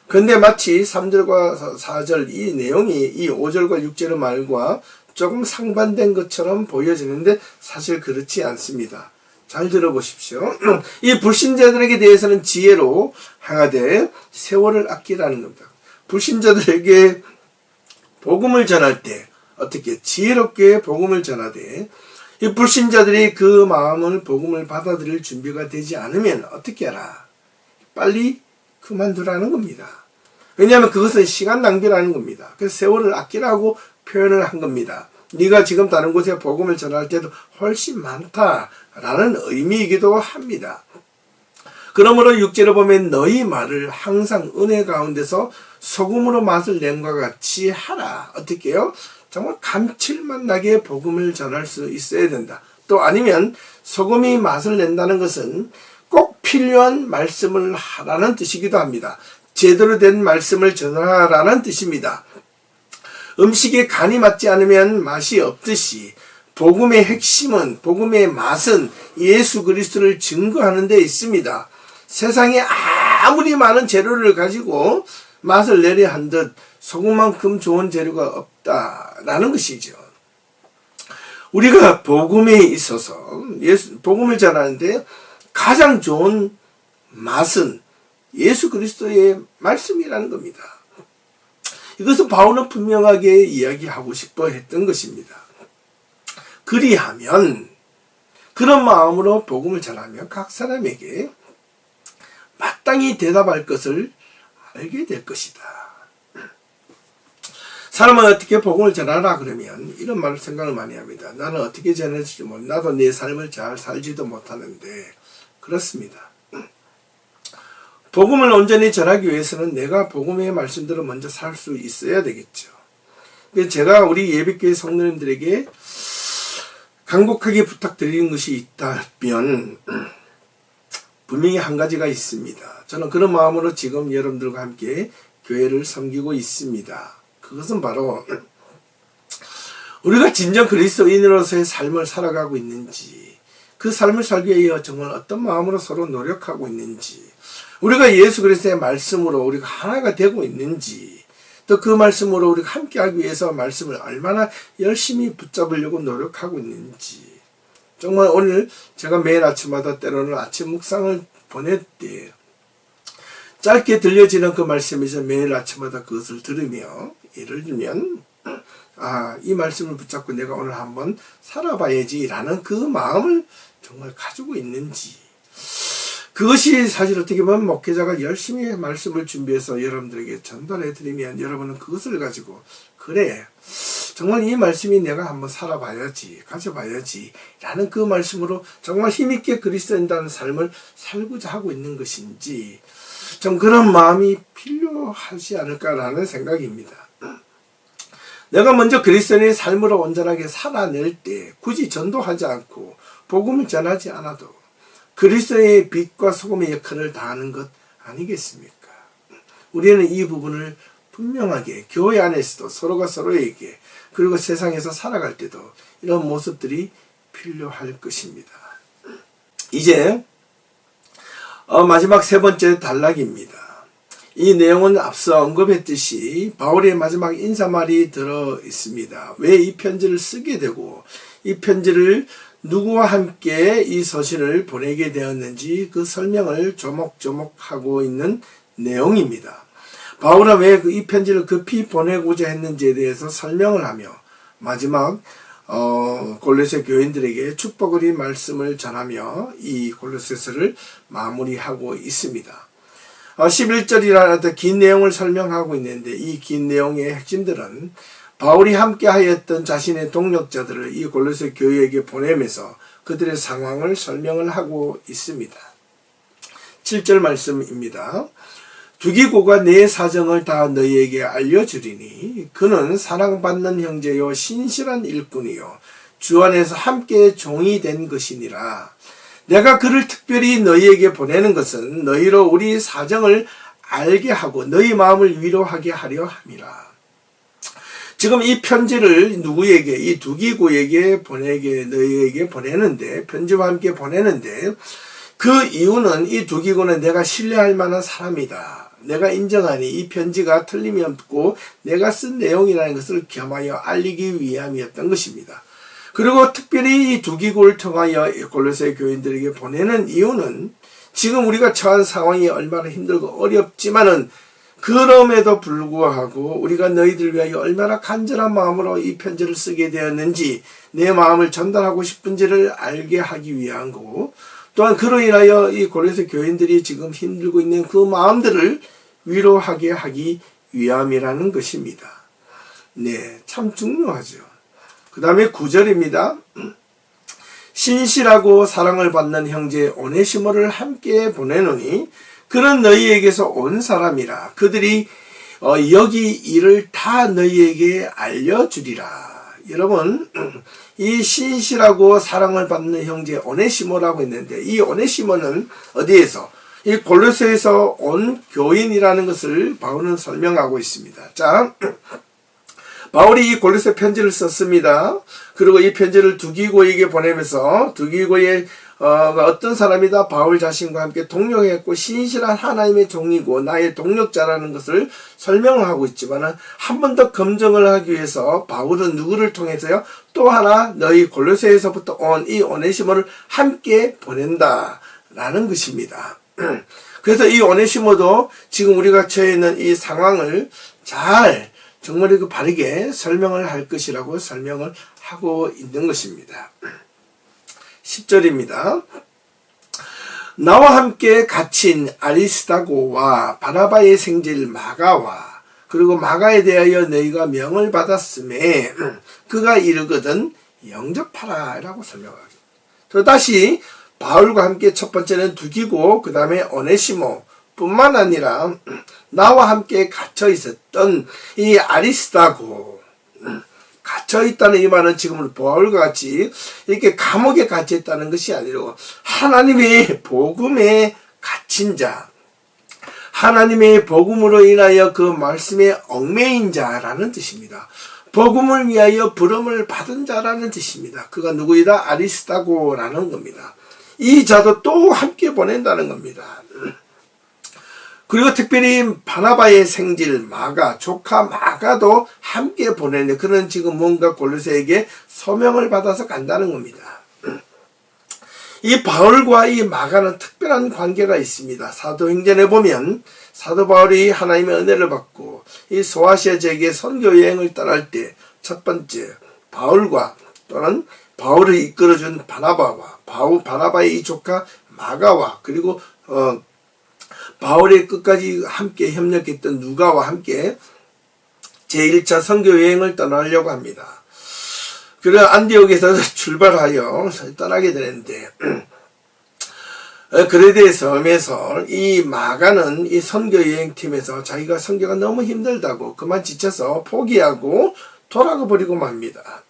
그런데 마치 3절과 4절 이 내용이 이 5절과 6절의 말과 조금 상반된 것처럼 보여지는데 사실 그렇지 않습니다. 잘 들어보십시오. 이 불신자들에게 대해서는 지혜로 행하되 세월을 아끼라는 겁니다. 불신자들에게 복음을 전할 때 어떻게 지혜롭게 복음을 전하되 이 불신자들이 그 마음을 복음을 받아들일 준비가 되지 않으면 어떻게 하라? 빨리 그만두라는 겁니다. 왜냐하면 그것은 시간 낭비라는 겁니다. 그래서 세월을 아끼라고 표현을 한 겁니다. 네가 지금 다른 곳에 복음을 전할 때도 훨씬 많다라는 의미이기도 합니다. 그러므로 6절에 보면 너희 말을 항상 은혜 가운데서 소금으로 맛을 냄과 같이 하라. 어떻게 해요? 정말 감칠맛 나게 복음을 전할 수 있어야 된다. 또 아니면 소금이 맛을 낸다는 것은 꼭 필요한 말씀을 하라는 뜻이기도 합니다. 제대로 된 말씀을 전하라는 뜻입니다. 음식에 간이 맞지 않으면 맛이 없듯이 복음의 핵심은 복음의 맛은 예수 그리스도를 증거하는 데 있습니다. 세상에 아무리 많은 재료를 가지고 맛을 내려 한 듯 소금만큼 좋은 재료가 없다라는 것이죠. 우리가 복음에 있어서 복음을 전하는데 가장 좋은 맛은 예수 그리스도의 말씀이라는 겁니다. 이것은 바울은 분명하게 이야기하고 싶어 했던 것입니다. 그리하면 그런 마음으로 복음을 전하면 각 사람에게 마땅히 대답할 것을 알게 될 것이다. 사람은 어떻게 복음을 전하라 그러면 이런 말을 생각을 많이 합니다. 나는 어떻게 전할지 몰라. 나도 내 삶을 잘 살지도 못하는데 그렇습니다. 복음을 온전히 전하기 위해서는 내가 복음의 말씀대로 먼저 살 수 있어야 되겠죠. 그래서 제가 우리 예배교회 성도님들에게 간곡하게 부탁드리는 것이 있다면 분명히 한 가지가 있습니다. 저는 그런 마음으로 지금 여러분들과 함께 교회를 섬기고 있습니다. 그것은 바로 우리가 진정 그리스도인으로서의 삶을 살아가고 있는지, 그 삶을 살기 위해 정말 어떤 마음으로 서로 노력하고 있는지, 우리가 예수 그리스도의 말씀으로 우리가 하나가 되고 있는지, 또 그 말씀으로 우리가 함께하기 위해서 말씀을 얼마나 열심히 붙잡으려고 노력하고 있는지. 정말 오늘 제가 매일 아침마다 때로는 아침 묵상을 보낼 때 짧게 들려지는 그 말씀에서 매일 아침마다 그것을 들으며 예를 들면 이 말씀을 붙잡고 내가 오늘 한번 살아봐야지 라는 그 마음을 정말 가지고 있는지, 그것이 사실 어떻게 보면 목회자가 열심히 말씀을 준비해서 여러분들에게 전달해 드리면 여러분은 그것을 가지고 그래 정말 이 말씀이 내가 한번 살아봐야지, 가져봐야지 라는 그 말씀으로 정말 힘있게 그리스도인다는 삶을 살고자 하고 있는 것인지, 좀 그런 마음이 필요하지 않을까라는 생각입니다. 내가 먼저 그리스도인의 삶으로 온전하게 살아낼 때 굳이 전도하지 않고 복음을 전하지 않아도 그리스도의 빛과 소금의 역할을 다하는 것 아니겠습니까? 우리는 이 부분을 분명하게 교회 안에서도 서로가 서로에게, 그리고 세상에서 살아갈 때도 이런 모습들이 필요할 것입니다. 이제 마지막 세 번째 단락입니다. 이 내용은 앞서 언급했듯이 바울의 마지막 인사말이 들어 있습니다. 왜 이 편지를 쓰게 되고 이 편지를 누구와 함께 이 서신을 보내게 되었는지 그 설명을 조목조목 하고 있는 내용입니다. 바울은 왜 이 편지를 급히 보내고자 했는지에 대해서 설명을 하며 마지막 골로새 교인들에게 축복의 말씀을 전하며 이 골로새서를 마무리하고 있습니다. 11절이라는 긴 내용을 설명하고 있는데 이 긴 내용의 핵심들은 바울이 함께 하였던 자신의 동력자들을 이 골로새 교회에게 보내면서 그들의 상황을 설명을 하고 있습니다. 7절 말씀입니다. 두기고가 내 사정을 다 너희에게 알려주리니 그는 사랑받는 형제요 신실한 일꾼이요 주 안에서 함께 종이 된 것이니라. 내가 그를 특별히 너희에게 보내는 것은 너희로 우리 사정을 알게 하고 너희 마음을 위로하게 하려 함이라. 지금 이 편지를 누구에게, 이 두기고에게 너희에게 보내는데, 편지와 함께 보내는데, 그 이유는 이 두기고는 내가 신뢰할 만한 사람이다. 내가 인정하니 이 편지가 틀림이 없고 내가 쓴 내용이라는 것을 겸하여 알리기 위함이었던 것입니다. 그리고 특별히 이 두기고를 통하여 골로새 교인들에게 보내는 이유는 지금 우리가 처한 상황이 얼마나 힘들고 어렵지만은 그럼에도 불구하고 우리가 너희들 위하여 얼마나 간절한 마음으로 이 편지를 쓰게 되었는지 내 마음을 전달하고 싶은지를 알게 하기 위한 거고 또한 그로 인하여 이 골로새 교인들이 지금 힘들고 있는 그 마음들을 위로하게 하기 위함이라는 것입니다. 네, 참 중요하죠. 그 다음에 9절입니다. 신실하고 사랑을 받는 형제 오네시모를 함께 보내노니 그는 너희에게서 온 사람이라. 그들이 여기 일을 다 너희에게 알려주리라. 여러분, 이 신실하고 사랑을 받는 형제 오네시모라고 했는데 이 오네시모는 어디에서? 이 골로새에서 온 교인이라는 것을 바울은 설명하고 있습니다. 자, 바울이 이 골로새 편지를 썼습니다. 그리고 이 편지를 두기고에게 보내면서 두기고의 어떤 사람이다 바울 자신과 함께 동력했고 신실한 하나님의 종이고 나의 동력자라는 것을 설명을 하고 있지만 한 번 더 검증을 하기 위해서 바울은 누구를 통해서요? 또 하나 너희 골로새에서부터 온 이 오네시모를 함께 보낸다라는 것입니다. 그래서 이 오네시모도 지금 우리가 처해 있는 이 상황을 잘 정말 바르게 설명을 할 것이라고 설명을 하고 있는 것입니다. 10절입니다. 나와 함께 갇힌 아리스다고와 바나바의 생질 마가와 그리고 마가에 대하여 너희가 명을 받았음에 그가 이르거든 영접하라 라고 설명하죠. 또 다시 바울과 함께 첫 번째는 두기고 그 다음에 오네시모 뿐만 아니라 나와 함께 갇혀 있었던 이 아리스다고 갇혀 있다는 이 말은 지금 바울과 같이 이렇게 감옥에 갇혀 있다는 것이 아니라 하나님의 복음에 갇힌 자, 하나님의 복음으로 인하여 그 말씀에 얽매인 자라는 뜻입니다. 복음을 위하여 부름을 받은 자라는 뜻입니다. 그가 누구이다? 아리스다고라는 겁니다. 이 자도 또 함께 보낸다는 겁니다. 그리고 특별히 바나바의 생질 마가, 조카 마가도 함께 보내는데 그는 지금 뭔가 골로새에게 소명을 받아서 간다는 겁니다. 이 바울과 이 마가는 특별한 관계가 있습니다. 사도행전에 보면 사도 바울이 하나님의 은혜를 받고 이 소아시아 지역에 선교 여행을 떠날 때 첫 번째 바울과 또는 바울을 이끌어준 바나바와 바나바의 이 조카 마가와 그리고 바울의 끝까지 함께 협력했던 누가와 함께 제1차 선교 여행을 떠나려고 합니다. 그래 안디옥에서 출발하여 떠나게 되는데 그레데 섬에서 이 마가는 이 선교 여행팀에서 자기가 선교가 너무 힘들다고 그만 지쳐서 포기하고 돌아가 버리고 맙니다.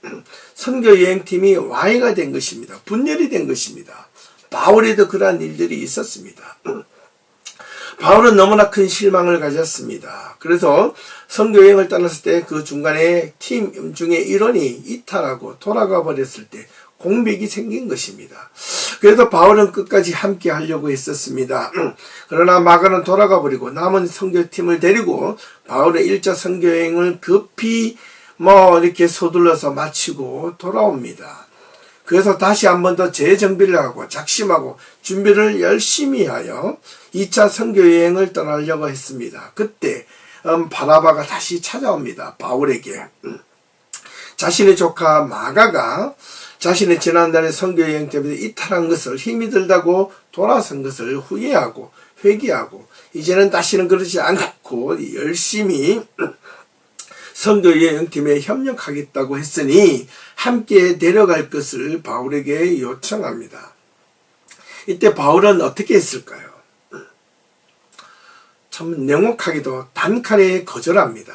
선교 여행팀이 와해가 된 것입니다. 분열이 된 것입니다. 바울에도 그러한 일들이 있었습니다. 바울은 너무나 큰 실망을 가졌습니다. 그래서 선교여행을 떠났을 때 그 중간에 팀 중에 일원이 이탈하고 돌아가 버렸을 때 공백이 생긴 것입니다. 그래도 바울은 끝까지 함께 하려고 했었습니다. 그러나 마가는 돌아가 버리고 남은 선교팀을 데리고 바울의 1차 선교여행을 급히 이렇게 서둘러서 마치고 돌아옵니다. 그래서 다시 한 번 더 재정비를 하고 작심하고 준비를 열심히 하여 2차 선교여행을 떠나려고 했습니다. 그때 바나바가 다시 찾아옵니다. 바울에게. 자신의 조카 마가가 자신의 지난달의 선교여행 때문에 이탈한 것을, 힘이 들다고 돌아선 것을 후회하고 회개하고 이제는 다시는 그러지 않고 열심히 선교여행팀에 협력하겠다고 했으니 함께 데려갈 것을 바울에게 요청합니다. 이때 바울은 어떻게 했을까요? 참 냉혹하게도 단칼에 거절합니다.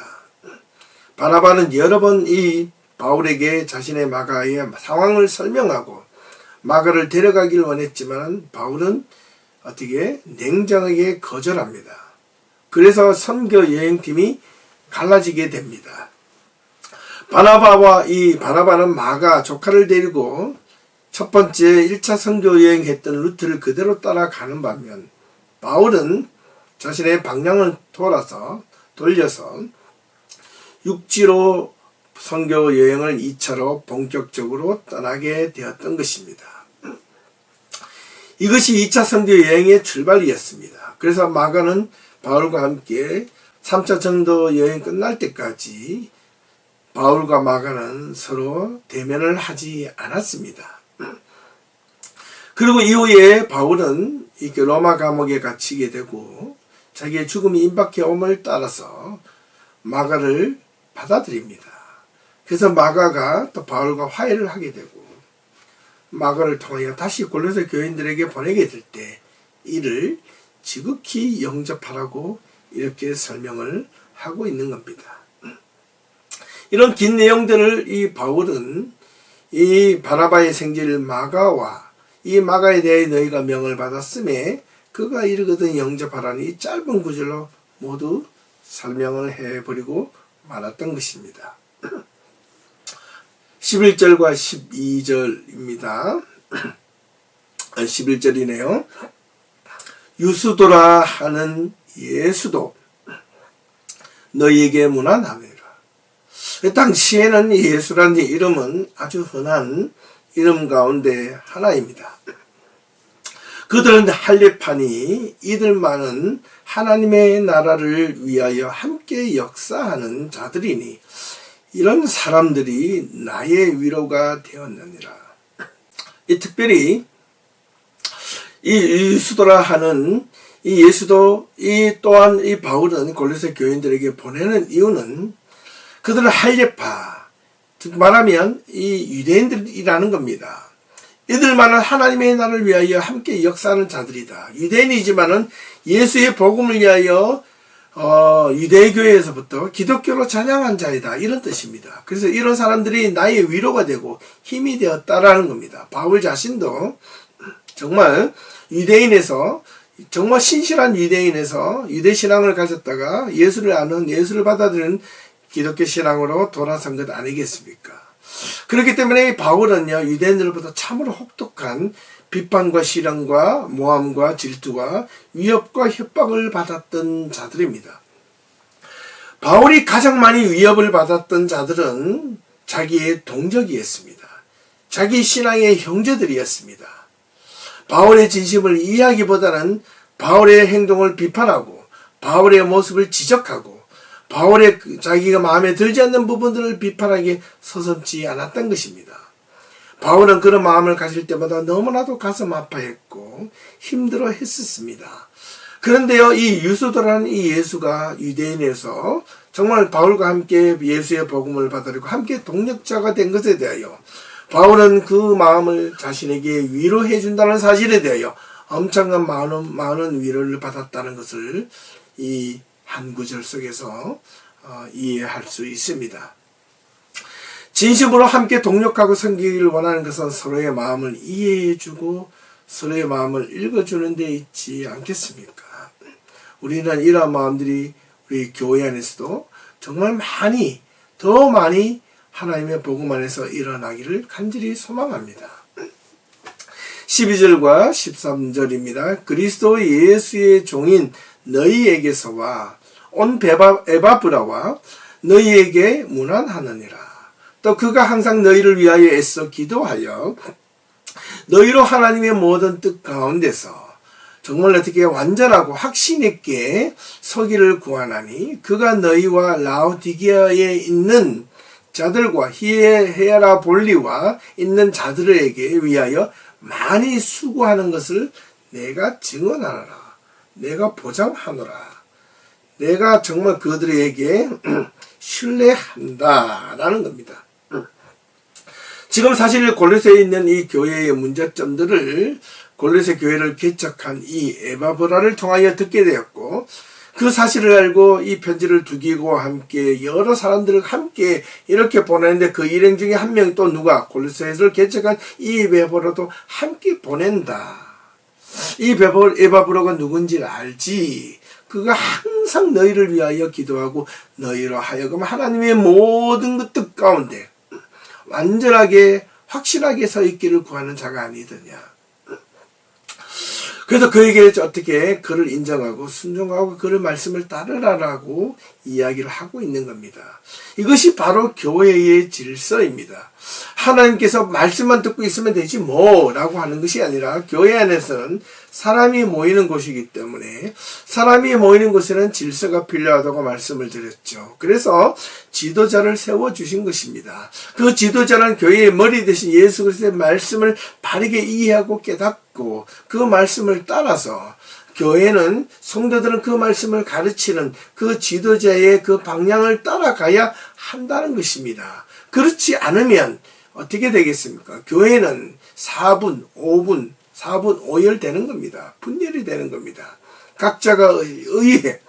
바나바는 여러 번 이 바울에게 자신의 마가의 상황을 설명하고 마가를 데려가길 원했지만 바울은 어떻게 냉정하게 거절합니다. 그래서 선교여행팀이 갈라지게 됩니다. 바나바는 마가 조카를 데리고 첫 번째 1차 선교여행 했던 루트를 그대로 따라가는 반면 바울은 자신의 방향을 돌려서 육지로 선교여행을 2차로 본격적으로 떠나게 되었던 것입니다. 이것이 2차 선교여행의 출발이었습니다. 그래서 마가는 바울과 함께 3차 전도 여행 끝날 때까지 바울과 마가는 서로 대면을 하지 않았습니다. 그리고 이후에 바울은 이렇게 로마 감옥에 갇히게 되고 자기의 죽음이 임박해 옴을 따라서 마가를 받아들입니다. 그래서 마가가 또 바울과 화해를 하게 되고 마가를 통하여 다시 골로새 교인들에게 보내게 될 때 이를 지극히 영접하라고 이렇게 설명을 하고 있는 겁니다. 이런 긴 내용들을 이 바울은 이 바나바의 생질 마가와 이 마가에 대해 너희가 명을 받았음에 그가 이르거든 영접하라니 이 짧은 구절로 모두 설명을 해버리고 말았던 것입니다. 11절과 12절입니다. 11절이네요. 유수도라 하는 예수도 너희에게 문안하매라. 당시에는 예수라는 이름은 아주 흔한 이름 가운데 하나입니다. 그들은 할례파니 이들만은 하나님의 나라를 위하여 함께 역사하는 자들이니 이런 사람들이 나의 위로가 되었느니라. 특별히 이 유수도라 하는 이 예수도 또한 이 바울은 골로새 교인들에게 보내는 이유는 그들은 할례파, 즉 말하면 이 유대인들이라는 겁니다. 이들만은 하나님의 나라를 위하여 함께 역사하는 자들이다. 유대인이지만은 예수의 복음을 위하여 유대교회에서부터 기독교로 전향한 자이다. 이런 뜻입니다. 그래서 이런 사람들이 나의 위로가 되고 힘이 되었다라는 겁니다. 바울 자신도 정말 유대인에서 정말 신실한 유대인에서 유대신앙을 가졌다가 예수를 받아들이는 기독교 신앙으로 돌아선 것 아니겠습니까? 그렇기 때문에 바울은요, 유대인들보다 참으로 혹독한 비판과 시련과 모함과 질투와 위협과 협박을 받았던 자들입니다. 바울이 가장 많이 위협을 받았던 자들은 자기의 동족이었습니다. 자기 신앙의 형제들이었습니다. 바울의 진심을 이해하기보다는 바울의 행동을 비판하고 바울의 모습을 지적하고 바울의 자기가 마음에 들지 않는 부분들을 비판하기 서슴지 않았던 것입니다. 바울은 그런 마음을 가질 때마다 너무나도 가슴 아파했고 힘들어 했었습니다. 그런데요, 이 유수도라는 이 예수가 유대인에서 정말 바울과 함께 예수의 복음을 받아들이고 함께 동력자가 된 것에 대하여 바울은 그 마음을 자신에게 위로해 준다는 사실에 대하여 엄청난 많은 위로를 받았다는 것을 이 한 구절 속에서 이해할 수 있습니다. 진심으로 함께 동력하고 섬기기를 원하는 것은 서로의 마음을 이해해주고 서로의 마음을 읽어주는 데 있지 않겠습니까? 우리는 이러한 마음들이 우리 교회 안에서도 정말 더 많이 하나님의 복음 안에서 일어나기를 간절히 소망합니다. 12절과 13절입니다. 그리스도 예수의 종인 너희에게서와 온 에바브라와 너희에게 문안하느니라. 또 그가 항상 너희를 위하여 애써 기도하여 너희로 하나님의 모든 뜻 가운데서 정말 어떻게 완전하고 확신 있게 서기를 구하나니 그가 너희와 라오디게아에 있는 자들과 히에라볼리와 있는 자들에게 위하여 많이 수고하는 것을 내가 증언하노라. 내가 보장하노라. 내가 정말 그들에게 신뢰한다라는 겁니다. 지금 사실 골로새에 있는 이 교회의 문제점들을 골로새 교회를 개척한 이 에바브라를 통하여 듣게 되었고, 그 사실을 알고 이 편지를 두기고 함께 여러 사람들을 함께 이렇게 보내는데 그 일행 중에 한 명이 또 누가 골로새를 개척한 이 에바브라도 함께 보낸다. 이 에바브라가 누군지를 알지. 그가 항상 너희를 위하여 기도하고 너희로 하여금 하나님의 모든 그 뜻 가운데 완전하게 확실하게 서 있기를 구하는 자가 아니더냐. 그래서 그에게 어떻게 그를 인정하고 순종하고 그를 말씀을 따르라라고 이야기를 하고 있는 겁니다. 이것이 바로 교회의 질서입니다. 하나님께서 말씀만 듣고 있으면 되지 뭐라고 하는 것이 아니라 교회 안에서는 사람이 모이는 곳이기 때문에 사람이 모이는 곳에는 질서가 필요하다고 말씀을 드렸죠. 그래서 지도자를 세워주신 것입니다. 그 지도자는 교회의 머리 대신 예수 그리스도의 말씀을 바르게 이해하고 깨닫고 그 말씀을 따라서 교회는 성도들은 그 말씀을 가르치는 그 지도자의 그 방향을 따라가야 한다는 것입니다. 그렇지 않으면 어떻게 되겠습니까? 교회는 4분, 5열 되는 겁니다. 분열이 되는 겁니다. 각자가 의해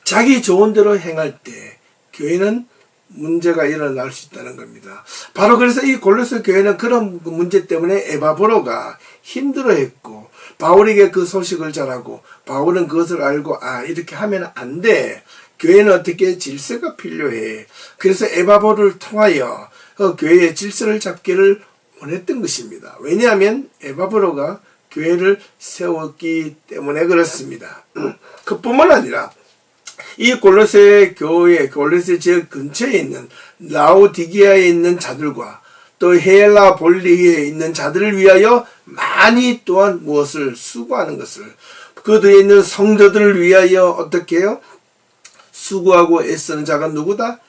자기 좋은 대로 행할 때 교회는 문제가 일어날 수 있다는 겁니다. 바로 그래서 이 골로새 교회는 그런 문제 때문에 에바브로가 힘들어했고 바울에게 그 소식을 전하고 바울은 그것을 알고 이렇게 하면 안 돼. 교회는 어떻게 질서가 필요해. 그래서 에바브로를 통하여 그 교회의 질서를 잡기를 원했던 것입니다. 왜냐하면 에바브로가 교회를 세웠기 때문에 그렇습니다. 그뿐만 아니라 이 골로새 교회, 골로새 지역 근처에 있는 라오디게아에 있는 자들과 또 히에라볼리에 있는 자들을 위하여 많이 또한 무엇을 수고하는 것을 그들에 있는 성도들을 위하여 어떻게 해요? 수고하고 애쓰는 자가 누구다?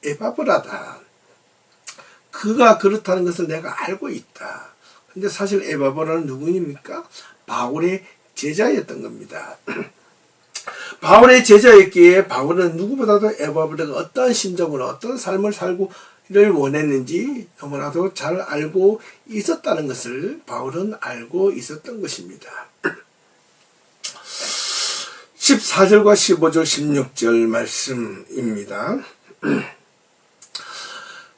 에바브라다. 그가 그렇다는 것을 내가 알고 있다. 근데 사실 에바브라는 누구입니까? 바울의 제자였던 겁니다. 바울의 제자였기에 바울은 누구보다도 에바브라가 어떤 심정으로 어떤 삶을 살고를 원했는지 너무나도 잘 알고 있었다는 것을 바울은 알고 있었던 것입니다. 14절과 15절 16절 말씀입니다.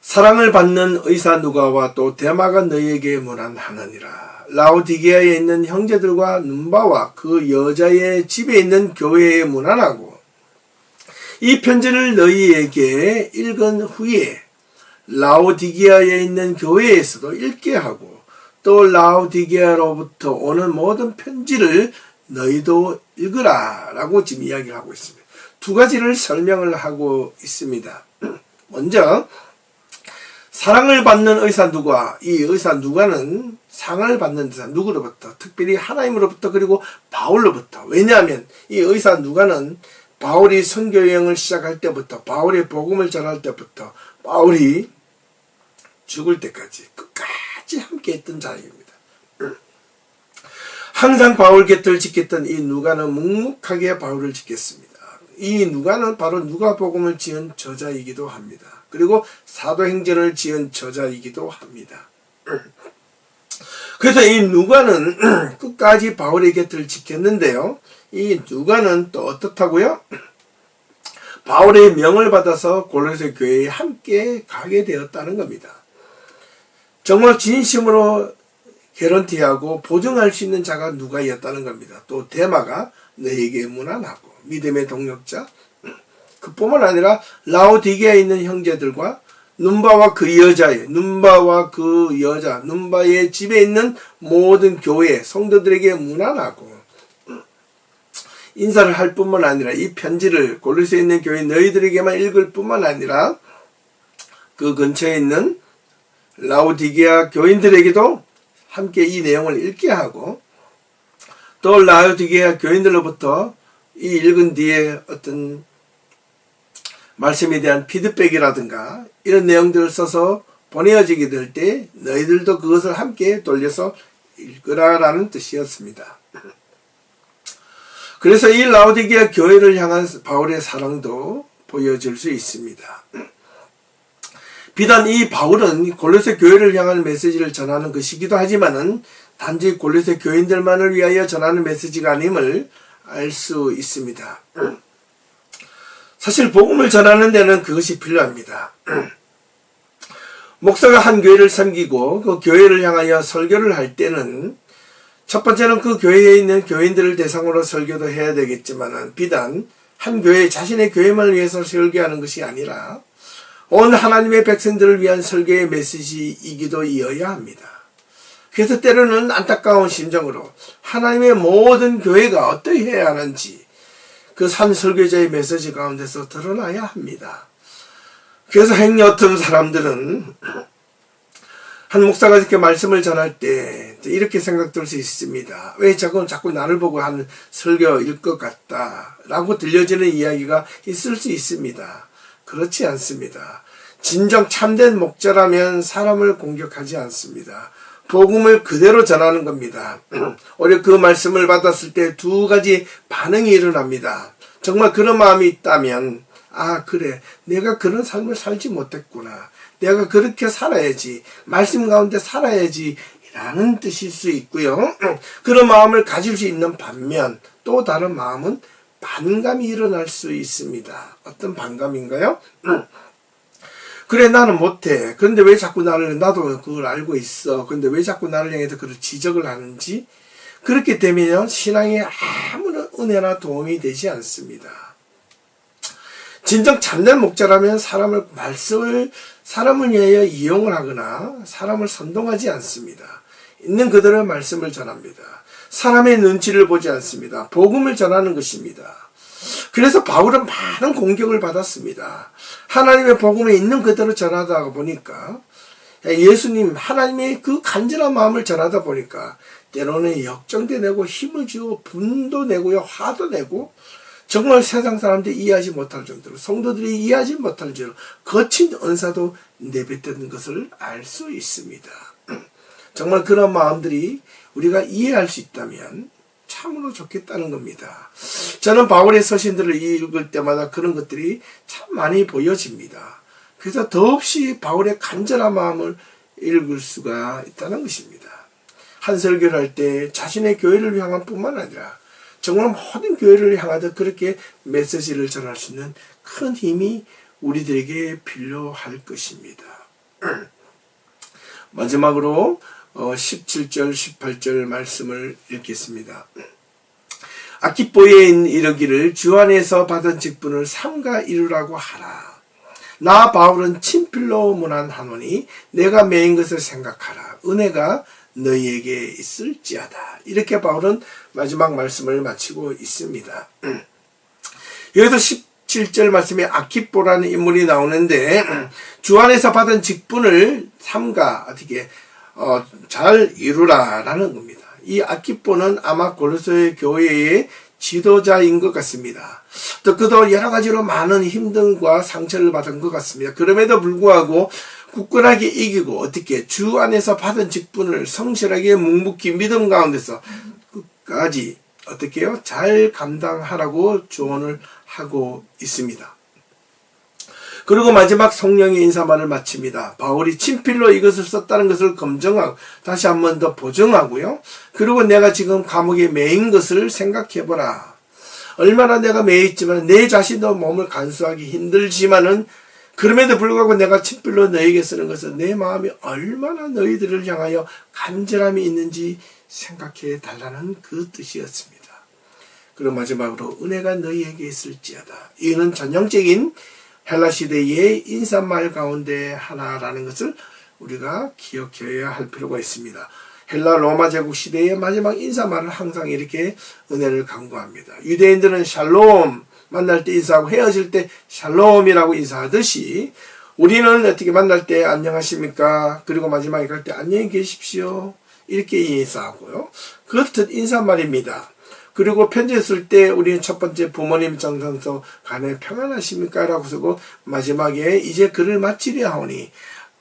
사랑을 받는 의사 누가와 또 데마가 너희에게 문안하느니라. 라오디게아에 있는 형제들과 눈바와 그 여자의 집에 있는 교회에 문안하고 이 편지를 너희에게 읽은 후에 라오디게아에 있는 교회에서도 읽게 하고 또 라오디게아로부터 오는 모든 편지를 너희도 읽으라 라고 지금 이야기를 하고 있습니다. 두 가지를 설명을 하고 있습니다. 먼저 사랑을 받는 의사 누가, 이 의사 누가는 상을 받는 자 누구로부터, 특별히 하나님으로부터 그리고 바울로부터. 왜냐하면 이 의사 누가는 바울이 선교 여행을 시작할 때부터 바울의 복음을 전할 때부터 바울이 죽을 때까지 끝까지 함께 했던 자입니다. 항상 바울 곁을 지켰던 이 누가는 묵묵하게 바울을 지켰습니다. 이 누가는 바로 누가복음을 지은 저자이기도 합니다. 그리고 사도행전을 지은 저자이기도 합니다. 그래서 이 누가는 끝까지 바울의 곁을 지켰는데요. 이 누가는 또 어떻다고요? 바울의 명을 받아서 골로새 교회에 함께 가게 되었다는 겁니다. 정말 진심으로 개런티하고 보증할 수 있는 자가 누가였다는 겁니다. 또 데마가 너에게 문안하고 믿음의 동력자, 그뿐만 아니라 라오디게아에 있는 형제들과 눈바와 그 여자의, 눈바와 그 여자, 눈바의 집에 있는 모든 교회 성도들에게 문안하고 인사를 할 뿐만 아니라 이 편지를 골로새에 있는 교회 너희들에게만 읽을 뿐만 아니라 그 근처에 있는 라오디게아 교인들에게도 함께 이 내용을 읽게 하고 또 라오디게아 교인들로부터 이 읽은 뒤에 어떤 말씀에 대한 피드백이라든가 이런 내용들을 써서 보내어지게 될 때 너희들도 그것을 함께 돌려서 읽으라라는 뜻이었습니다. 그래서 이 라오디게아 교회를 향한 바울의 사랑도 보여줄 수 있습니다. 비단 이 바울은 골로새 교회를 향한 메시지를 전하는 것이기도 하지만은 단지 골로새 교인들만을 위하여 전하는 메시지가 아님을 알 수 있습니다. 사실 복음을 전하는 데는 그것이 필요합니다. 목사가 한 교회를 섬기고 그 교회를 향하여 설교를 할 때는 첫 번째는 그 교회에 있는 교인들을 대상으로 설교도 해야 되겠지만 비단 한 교회, 자신의 교회만을 위해서 설교하는 것이 아니라 온 하나님의 백성들을 위한 설교의 메시지이기도 이어야 합니다. 그래서 때로는 안타까운 심정으로 하나님의 모든 교회가 어떠해야 하는지 그 산 설교자의 메시지 가운데서 드러나야 합니다. 그래서 행여 어떤 사람들은 한 목사가 이렇게 말씀을 전할 때 이렇게 생각될 수 있습니다. 왜 자꾸 나를 보고 하는 설교일 것 같다 라고 들려지는 이야기가 있을 수 있습니다. 그렇지 않습니다. 진정 참된 목자라면 사람을 공격하지 않습니다. 복음을 그대로 전하는 겁니다. 오히려 그 말씀을 받았을 때 두 가지 반응이 일어납니다. 정말 그런 마음이 있다면 아 그래 내가 그런 삶을 살지 못했구나. 내가 그렇게 살아야지. 말씀 가운데 살아야지 라는 뜻일 수 있고요. 그런 마음을 가질 수 있는 반면 또 다른 마음은 반감이 일어날 수 있습니다. 어떤 반감인가요? 그래 나는 못해. 그런데 왜 자꾸 나도 그걸 알고 있어. 그런데 왜 자꾸 나를 향해서 그런 지적을 하는지. 그렇게 되면 신앙에 아무런 은혜나 도움이 되지 않습니다. 진정 참된 목자라면 사람을 위하여 이용을 하거나 사람을 선동하지 않습니다. 있는 그대로 말씀을 전합니다. 사람의 눈치를 보지 않습니다. 복음을 전하는 것입니다. 그래서 바울은 많은 공격을 받았습니다. 하나님의 복음에 있는 그대로 전하다 보니까 예수님 하나님의 그 간절한 마음을 전하다 보니까 때로는 역정도 내고 힘을 주고 분도 내고요 화도 내고 정말 세상 사람들이 이해하지 못할 정도로 성도들이 이해하지 못할 정도로 거친 은사도 내뱉는 것을 알 수 있습니다. 정말 그런 마음들이 우리가 이해할 수 있다면 참으로 좋겠다는 겁니다. 저는 바울의 서신들을 읽을 때마다 그런 것들이 참 많이 보여집니다. 그래서 더없이 바울의 간절한 마음을 읽을 수가 있다는 것입니다. 한 설교를 할 때 자신의 교회를 향한 뿐만 아니라 정말 모든 교회를 향하여 그렇게 메시지를 전할 수 있는 큰 힘이 우리들에게 필요할 것입니다. 마지막으로 17절 18절 말씀을 읽겠습니다. 아키뽀에 이르기를 주 안에서 받은 직분을 삼가 이루라고 하라. 나 바울은 친필로 문안하노니 내가 매인 것을 생각하라. 은혜가 너희에게 있을지어다. 이렇게 바울은 마지막 말씀을 마치고 있습니다. 여기서 17절 말씀에 아키뽀라는 인물이 나오는데 주 안에서 받은 직분을 삼가 어떻게 잘 이루라라는 겁니다. 이 아키뽀는 아마 골로새 교회의 지도자인 것 같습니다. 또 그도 여러 가지로 많은 힘듦과 상처를 받은 것 같습니다. 그럼에도 불구하고 굳건하게 이기고 어떻게 주 안에서 받은 직분을 성실하게 묵묵히 믿음 가운데서 끝까지 어떻게 해요? 잘 감당하라고 조언을 하고 있습니다. 그리고 마지막 성령의 인사말을 마칩니다. 바울이 친필로 이것을 썼다는 것을 검증하고 다시 한 번 더 보정하고요. 그리고 내가 지금 감옥에 매인 것을 생각해보라. 얼마나 내가 매였지만 내 자신도 몸을 간수하기 힘들지만은 그럼에도 불구하고 내가 친필로 너에게 쓰는 것은 내 마음이 얼마나 너희들을 향하여 간절함이 있는지 생각해 달라는 그 뜻이었습니다. 그리고 마지막으로 은혜가 너희에게 있을지어다. 이는 전형적인 헬라 시대의 인사말 가운데 하나라는 것을 우리가 기억해야 할 필요가 있습니다. 헬라 로마 제국 시대의 마지막 인사말을 항상 이렇게 은혜를 강구합니다. 유대인들은 샬롬 만날 때 인사하고 헤어질 때 샬롬이라고 인사하듯이 우리는 어떻게 만날 때 안녕하십니까? 그리고 마지막에 갈 때 안녕히 계십시오. 이렇게 인사하고요. 그렇듯 인사말입니다. 그리고 편지 쓸 때 우리는 첫 번째 부모님 정성서 간에 평안하십니까? 라고 쓰고 마지막에 이제 글을 마치려 하오니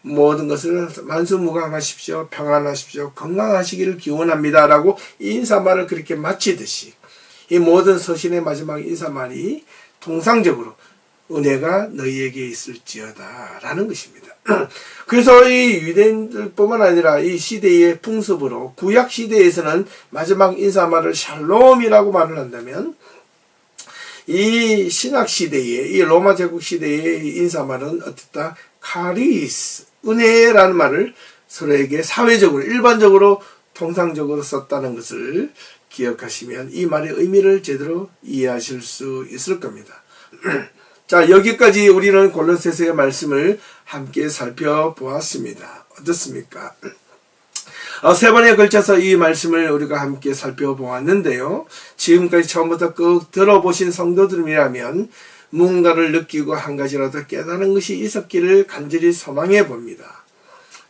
모든 것을 만수무강하십시오. 평안하십시오. 건강하시기를 기원합니다. 라고 인사말을 그렇게 마치듯이 이 모든 서신의 마지막 인사말이 통상적으로 은혜가 너희에게 있을지어다 라는 것입니다. 그래서 이 유대인들뿐만 아니라 이 시대의 풍습으로 구약 시대에서는 마지막 인사말을 샬롬이라고 말을 한다면 이 신학 시대의 이 로마 제국 시대의 인사말은 어떻다? 카리스 은혜라는 말을 서로에게 사회적으로 일반적으로 통상적으로 썼다는 것을 기억하시면 이 말의 의미를 제대로 이해하실 수 있을 겁니다. 자, 여기까지 우리는 골로새서의 말씀을 함께 살펴보았습니다. 어떻습니까? 세 번에 걸쳐서 이 말씀을 우리가 함께 살펴보았는데요. 지금까지 처음부터 꼭 들어보신 성도들이라면 무언가를 느끼고 한 가지라도 깨달은 것이 있었기를 간절히 소망해 봅니다.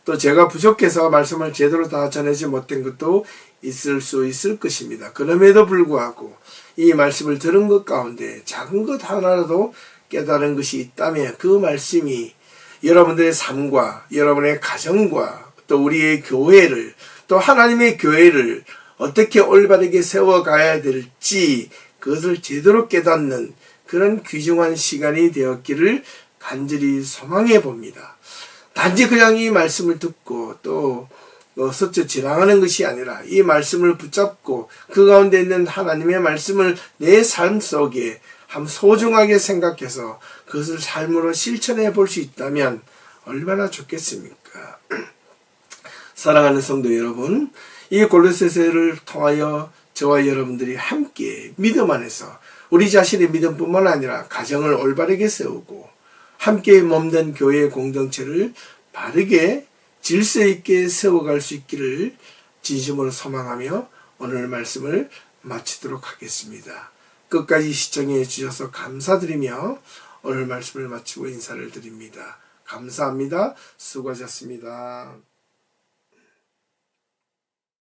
또 제가 부족해서 말씀을 제대로 다 전하지 못한 것도 있을 수 있을 것입니다. 그럼에도 불구하고 이 말씀을 들은 것 가운데 작은 것 하나라도 깨달은 것이 있다면 그 말씀이 여러분들의 삶과 여러분의 가정과 또 우리의 교회를 또 하나님의 교회를 어떻게 올바르게 세워가야 될지 그것을 제대로 깨닫는 그런 귀중한 시간이 되었기를 간절히 소망해 봅니다. 단지 그냥 이 말씀을 듣고 또 스쳐 지나가는 것이 아니라 이 말씀을 붙잡고 그 가운데 있는 하나님의 말씀을 내 삶 속에 한 소중하게 생각해서 그것을 삶으로 실천해 볼 수 있다면 얼마나 좋겠습니까? 사랑하는 성도 여러분, 이 골로새서를 통하여 저와 여러분들이 함께 믿음 안에서 우리 자신의 믿음뿐만 아니라 가정을 올바르게 세우고 함께 몸된 교회 공동체를 바르게 질서 있게 세워갈 수 있기를 진심으로 소망하며 오늘 말씀을 마치도록 하겠습니다. 끝까지 시청해 주셔서 감사드리며 오늘 말씀을 마치고 인사를 드립니다. 감사합니다. 수고하셨습니다.